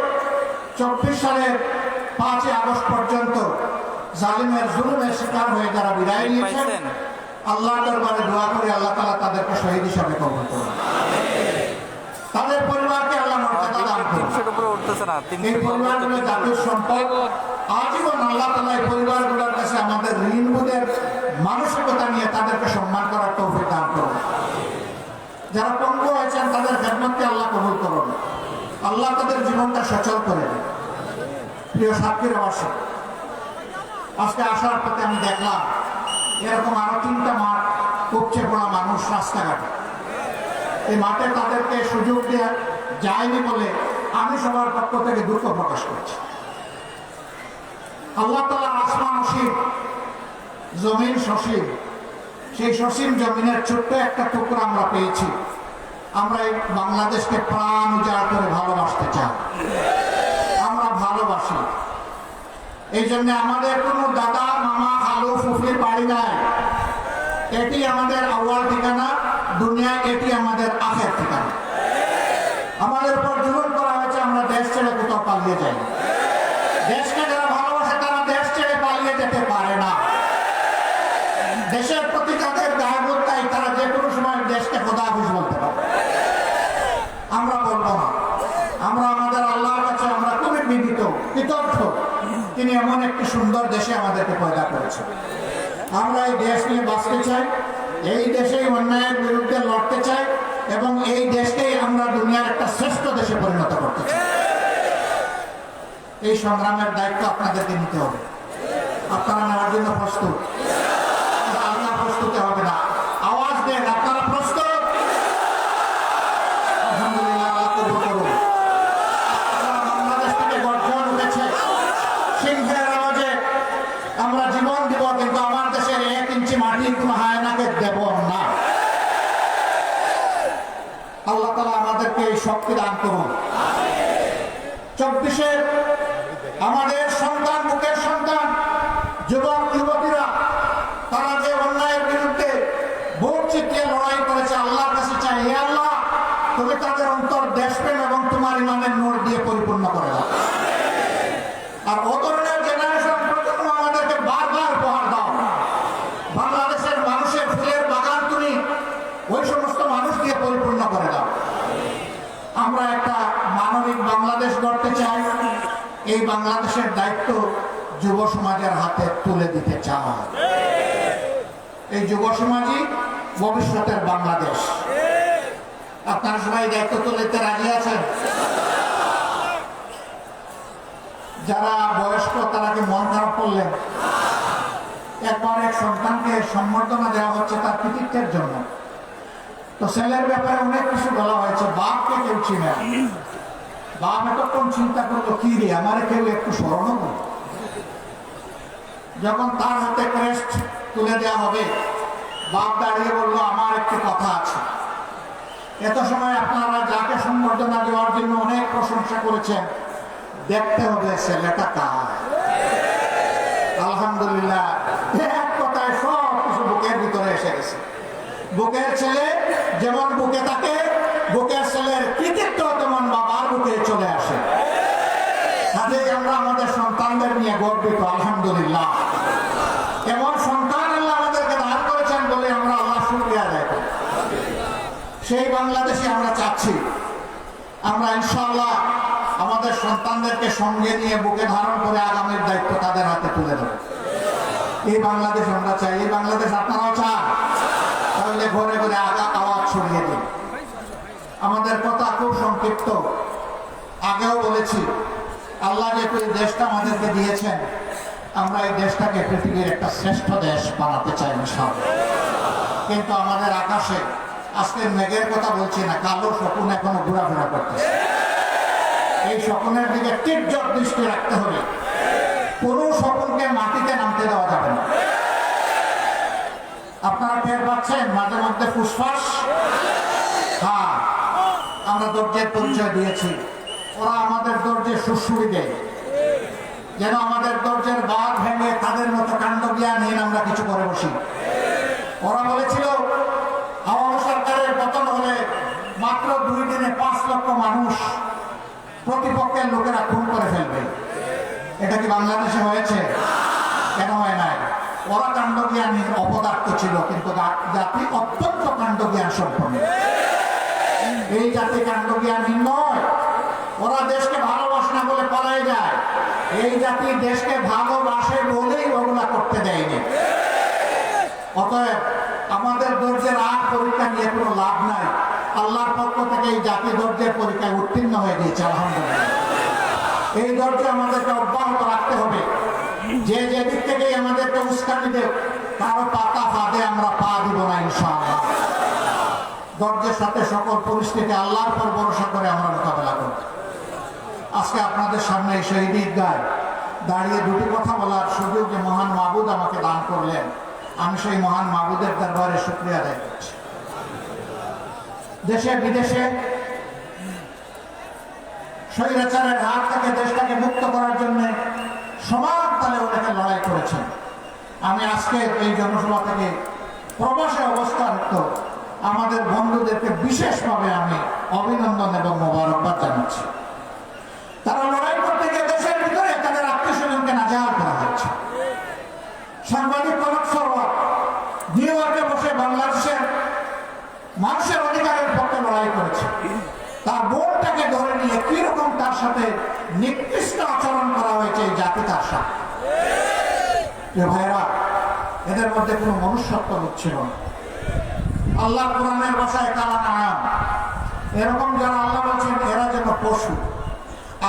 24 সালের 5 আগস্ট পর্যন্ত জালিমের জুলুমের শিকার হয়ে যারা বিদায় নিয়েছেন, আল্লাহর দরবারে দোয়া করে আল্লাহ তাআলা তাদেরকে শহীদ হিসাবে কবুল করুন। তাদের পরিবারকে আল্লাহ মর্যাদা দান করুন। এই পরিবারগুলো জাতির সম্পদ। আজীবন আল্লাহ তাআলা এই পরিবারগুলোর কাছে আমাদের ঋণবোধের মানসিকতা নিয়ে তাদেরকে সম্মান করার তৌফিক দান করুন। যারা পঙ্গু হয়েছেন তাদের খেদমতকে আল্লাহ কবুল করুন। আল্লাহ তাদের জীবনটা সচল করে দিন। প্রিয় সাতক্ষীরাবাসী, আজকে আসার পথে আমি দেখলাম এরকম আরো 3টা মাঠ উপচে পড়া মানুষ রাস্তাঘাটে। এই মাঠে তাদেরকে সুযোগ দেওয়া যায়নি বলে আমি সবার পক্ষ থেকে দুঃখ প্রকাশ করছি। আল্লাহ তাআলা আসমান অসীম, জমিন সসীম। সেই সসীম জমিনের ছোট্ট একটা টুকরা আমরা পেয়েছি। আমরা এই বাংলাদেশকে প্রাণ উজাড় করে ভালোবাসতে চাই। আমরা ভালোবাসি। এই জন্য আমাদের কোনো দাদা, মামা, খালু, ফুফির বাড়ি নাই। এটি আমাদের আউয়াল ঠিকানা, দুনিয়ায় এটি আমাদের আখের ঠিকানা। আমাদের উপর জুলুম করা হয়েছে, আমরা দেশ ছেড়ে কোথাও পালিয়ে যাই। দেশকে যারা ভালোবাসে তারা দেশ ছেড়ে পালিয়ে যেতে পারে না। দেশের প্রতি তাদের দায়বোধ তাই তারা যে কোনো সময় দেশকে খোদাহাফিজ বলতে পারে। আমরা বলবো না। আমরা আমাদের আল্লাহর কাছে আমরা খুবই বিনীত কৃতজ্ঞ, তিনি এমন একটি সুন্দর দেশে আমাদেরকে পয়দা করেছেন। আমরা এই দেশ নিয়ে বাঁচতে চাই, এই দেশেই অন্যায়ের বিরুদ্ধে লড়তে চাই এবং এই দেশকেই আমরা দুনিয়ার একটা শ্রেষ্ঠ দেশে পরিণত করতে চাই। এই সংগ্রামের দায়িত্ব আপনাদেরকে নিতে হবে। আপনারা নেওয়ার জন্য প্রস্তুত? আপনারা প্রস্তুত হবে না, আওয়াজ দেন আপনারা প্রস্তুত? আলহামদুলিল্লাহ, আল্লাহ কবুল করুন। বাংলাদেশ থেকে গর্জন উঠেছে সিংহের আওয়াজে, আমরা জীবন দিব কিন্তু আমার দেশের 1 ইঞ্চি মাটি কোনো হায়নাকে দেব না। আল্লাহ তাআলা আমাদেরকে এই শক্তি দান করুন। 24-এর আমাদের সন্তান, মুখের সন্তান, যুবক যুবতীরা তারা যে অন্যায়ের বিরুদ্ধে বুক চিতিয়ে লড়াই করেছে, আল্লাহর কাছে চাই, হে আল্লাহ তুমি তাদের অন্তর দেশপ্রেম এবং তোমার ইমানের নূর দিয়ে পরিপূর্ণ করে দাও। আর ও ধরনের জেনারেশন প্রজন্ম আমাদেরকে বারবার উপহার দাও। বাংলাদেশের মানুষের ফুলের বাগান তুমি ওই সমস্ত মানুষ দিয়ে পরিপূর্ণ করে দাও। আমরা একটা মানবিক বাংলাদেশ গড়তে চাই। এই বাংলাদেশের দায়িত্ব যুব সমাজের হাতে তুলে দিতে চাই। এই যুব সমাজই ভবিষ্যতের বাংলাদেশ। আপনারা সবাই দায়িত্ব তুলে দিতে রাজি আছেন? যারা বয়স্ক তারা কি মন খারাপ করলেন? একবার এক সন্তানকে সম্বর্ধনা দেওয়া হচ্ছে তার কৃতিত্বের জন্য। তো ছেলের ব্যাপারে অনেক কিছু বলা হয়েছে, বাপকে কেউ চিনে। বাপ এতক্ষণ চিন্তা করলো কি রে আমারে কেউ একটু স্মরণও করো। যখন তার হাতে ক্রেস্ট তুলে দেওয়া হবে, বাপ দাঁড়িয়ে বললো আমার একটি কথা আছে। এত সময় আপনারা যাকে সম্বর্ধনা দেওয়ার জন্য অনেক প্রশংসা করেছেন, দেখতে হবে ছেলেটা কার। আলহামদুলিল্লাহ, এক কথায় সব কিছু বুকের ভিতরে এসে গেছে। বুকের ছেলে যেমন বুকে থাকে, বুকের ছেলের কৃতিত্ব তেমন বাবার বুকে চলে আসে। কাজেই আমরা আমাদের সন্তানদের নিয়ে গর্বিত। আলহামদুলিল্লাহ, এমন সন্তান আল্লাহ আমাদেরকে দান করেছেন বলে আমরা আল্লাহ শুকরিয়া আদায় করি। সেই বাংলাদেশে আমরা চাচ্ছি। আমরা ইনশাআল্লাহ আমাদের সন্তানদেরকে সঙ্গে নিয়ে বুকে ধারণ করে আগামীর দায়িত্ব তাদের হাতে তুলে দেব। এই বাংলাদেশ আমরা চাই। এই বাংলাদেশ আপনারাও চান? তাহলে ঘরে ঘরে আওয়াজ ছড়িয়ে দিন। আমাদের কথা খুব সংক্ষিপ্ত। আগেও বলেছি, আল্লাহ যেহেতু এই দেশটা আমাদেরকে দিয়েছেন, আমরা এই দেশটাকে পৃথিবীর একটা শ্রেষ্ঠ দেশ বানাতে চাই ইনশাআল্লাহ। কিন্তু আমাদের আকাশে আজকে মেঘের কথা বলছি না, কালো শকুন এখনো ঘোরাফেরা করতেছে। এই শকুনের দিকে তীর্যক দৃষ্টি রাখতে হবে। কোনো শকুনকে মাটিতে নামতে দেওয়া যাবে না। আপনারা টের পাচ্ছেন মাঝে মধ্যে ফুসফাস। হ্যাঁ, আমরা ধৈর্যের পরিচয় দিয়েছি, ওরা আমাদের ধৈর্যের সুশ্রুতি দেয়, যেন আমাদের ধৈর্যের বাঁধ ভেঙে তাদের মতো কাণ্ড জ্ঞানহীন আমরা কিছু করে বসি। ওরা বলেছিল আওয়ামী সরকারের পতন হলে মাত্র 2 দিনে 5 লক্ষ মানুষ প্রতিপক্ষের লোকেরা খুন করে ফেলবে। এটা কি বাংলাদেশে হয়েছে? কেন হয় নাই? ওরা কাণ্ডজ্ঞানী অপদার্থ ছিল, কিন্তু জাতি অত্যন্ত কাণ্ডজ্ঞান সম্পন্ন। এই জাতি কাণ্ডজ্ঞানহীন নয়। ওরা দেশকে ভালোবাসে না বলে পালাই যায়। এই জাতি দেশকে ভালোবাসে বলেই ওগুলা করতে দেয়নি। অতএব আমাদের ধৈর্যের আর পরীক্ষা নিয়ে কোনো লাভ নাই। আল্লাহর পক্ষ থেকে এই জাতি ধৈর্যের পরীক্ষায় উত্তীর্ণ হয়ে গিয়েছে আলহামদুলিল্লাহ। এই ধৈর্য আমাদেরকে অব্যাহত রাখতে হবে। যে যেদিক থেকে আমাদেরকে উস্কানি দেব, কারো পাতা ফাঁদে আমরা পা দিব না ইনশাআল্লাহ। ধৈর্যের সাথে সকল পরিস্থিতি আল্লাহর পর ভরসা করে আমরা মোকাবেলা করব। আজকে আপনাদের সামনে এই শহীদ ঈদগায় দাঁড়িয়ে দুটি কথা বলার সুযোগ যে মহান মাবুদ আমাকে দান করলেন, আমি সেই মহান মাবুদের দরবারে শুকরিয়া আদায় করছি। দেশে বিদেশে স্বৈরাচারের হাত থেকে দেশটাকে মুক্ত করার জন্য সমান তালে অনেকে লড়াই করেছেন। আমি আজকে এই জনসভা থেকে প্রবাসে অবস্থানরত আমাদের বন্ধুদেরকে বিশেষভাবে আমি অভিনন্দন এবং মোবারকবাদ জানাচ্ছি। তারা লড়াই করতে গিয়ে দেশের ভিতরে তাদের আত্মীয় স্বজনকে নাজেহাল করা হয়েছে। সাংবাদিক কনক সরোয়ার নিউ ইয়র্কে বসে বাংলাদেশের মানুষের অধিকারের পক্ষে লড়াই করেছে। তার বোনটাকে ধরে নিয়ে কিরকম তার সাথে নিকৃষ্ট আচরণ করা হয়েছে এই জাতি তার সাথে। ভাইরা, এদের মধ্যে কোনো মনুষ্যত্ব ছিল না। আল্লাহ কোরআনের ভাষায় কালা নায়াম, এরকম যারা আল্লাহ বলছেন এরা যেন পশু।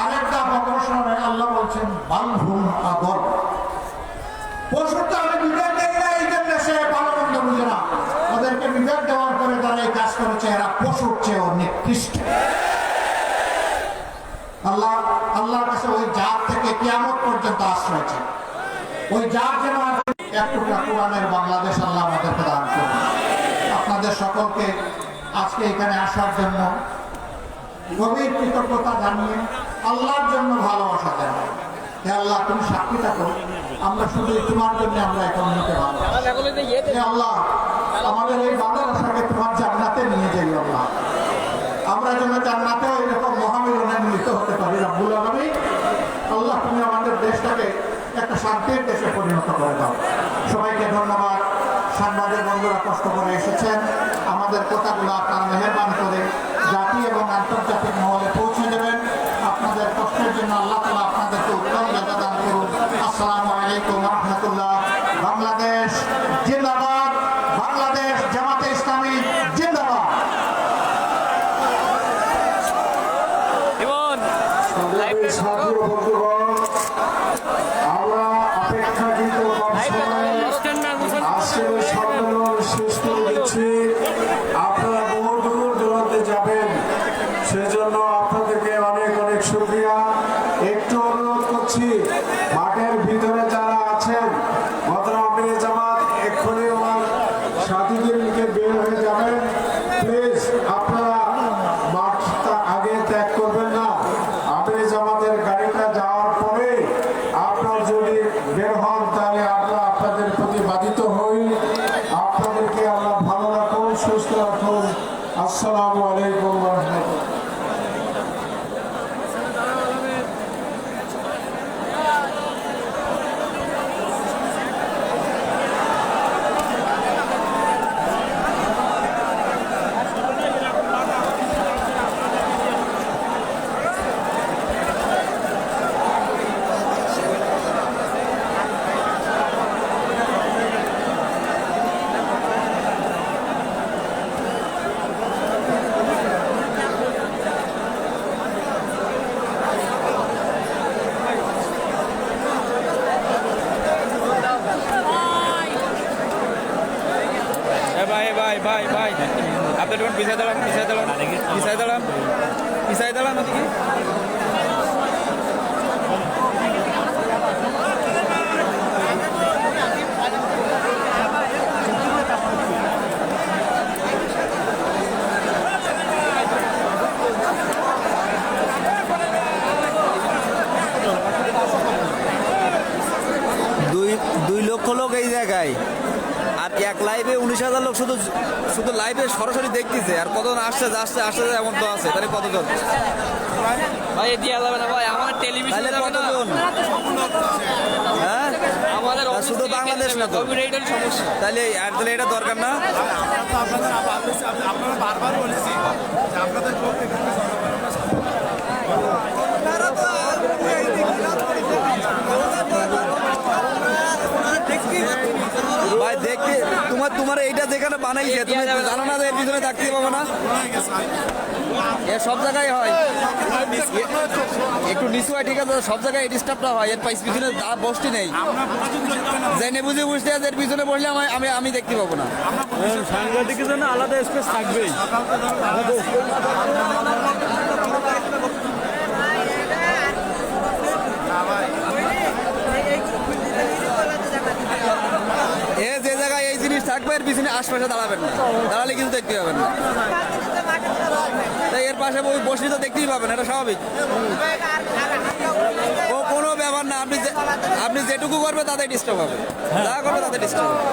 আরেকটা অপকর্ষণে আল্লাহ বলছেন বালহুম আদর। পশুর তো আমি বিবেক দেই না, এই জন্য সে ভালো মন্দ বুঝে না। ওদেরকে বিবেক দেওয়ার পরে তারা এই কাজ করেছে, এরা পশুর চেয়েও নিকৃষ্ট। আল্লাহর কাছে ওই জাত থেকে কিয়ামত পর্যন্ত আশ্রয় চাই। ওই জাত যেন একটু কোরআনের বাংলাদেশ আল্লাহ আমাদেরকে দান করুন। আপনাদের সকলকে আজকে এখানে আসার জন্য গভীর কৃতজ্ঞতা জানিয়ে আল্লাহর জন্য ভালোবাসা জানাই। হে আল্লাহ, তুমি সাক্ষী থাকো, আমরা শুধু তোমার জন্য আমরা এখন নিতে ভালো। হে আল্লাহ, আমাদের এই বাংলাদেশকে তোমার জান্নাতে নিয়ে যাই আল্লাহ। আমরা যেন জান্নাতেও এরকম মহামিলনে মিলিত হতে পারি রব্বুল আলামিন। আল্লাহ, তুমি আমাদের দেশটাকে একটা শান্তির দেশে পরিণত করে দাও। সবাইকে ধন্যবাদ। সাংবাদিক বন্ধুরা কষ্ট করে এসেছেন, আমাদের কথাগুলো আপনারা মেহেরবানি করে জাতি এবং আন্তর্জাতিক মহলে পৌঁছে দেবেন। আপনাদের কষ্টের জন্য আল্লাহ তাআলা আপনাদেরকে উত্তম জাযা দান করুন। আসসালামু আলাইকুম ওয়া রাহমাতুল্লাহ। বাংলাদেশ জিন্দাবাদ, বাংলাদেশ জামাতে ইসলামী জিন্দাবাদ। আমরা অপেক্ষাকৃত আজকের সম্মেলন শেষ করে দিচ্ছি। আপনারা বহু দূর দূরান্তে যাবেন, সেজন্য আপনাদেরকে অনেক অনেক শুকরিয়া। একটু অনুরোধ করছি, মাঠের ভিতরে যারা আছেন মহতরম আমিরে জামাত এক্ষুনি আমার সাথীদের নিয়ে বের হয়ে যাবেন। প্লিজ আপনারা মাঠটা আগে ত্যাগ করবেন না। আমিরে জামাতের গাড়িটা যাওয়ার পরে আপনার যদি বের হন তাহলে আমরা আপনাদের প্রতি বাধিত হই। আপনাদেরকে আল্লাহ ভালো রাখুন, সুস্থ রাখুন। আসসালামু আলাইকুম ওয়া রাহমাতুল্লাহ। ভাই আপনি একটু পিছাই দাঁড়ান ওদিকে। দুই লক্ষ লোক এই জায়গায়, আর এক লাইভে 19,000 লোক শুধু লাইভে সরাসরি দেখতেছে। আর কতজন আসছে আসছে এমন তো আছে, তাহলে কতজন ভাই দিয়া যাবে না ভাই, আমার টেলিভিশন কতজন? হ্যাঁ, আমাদের শুধু বাংলাদেশ না তো, কপিরাইটের সমস্যা। তাহলে আর তাহলে এটা দরকার না। আপনারা বারবার বলেছি আপনাদের ভাই দেখতে তোমার এইটা যেখানে বানাইছে তুমি জানো না যে এর পিছনে থাকতে পাবো না। এ সব জায়গায় হয়, একটু নিচু হয় ঠিক আছে, সব জায়গায় ডিস্টার্বটা হয়। এর পিছনে বসতি নেই, জেনে বুঝে বুঝতে আছে এর পিছনে বসলে আমি দেখতে পাবো না। সাংবাদিকের জন্য আলাদা স্পেস থাকবেই। যে জায়গায় এই জিনিস থাকবে এর পিছনে আশপাশে দাঁড়াবেন না, দাঁড়ালে কিন্তু দেখতে পাবেন না। তাই এর পাশে বসে তো দেখতেই পাবেন, এটা স্বাভাবিক। কোনো ব্যাপার না, আপনি যেটুকু করবে তাদের ডিস্টার্ব হবে, যা করবে তাদের ডিস্টার্ব হবে।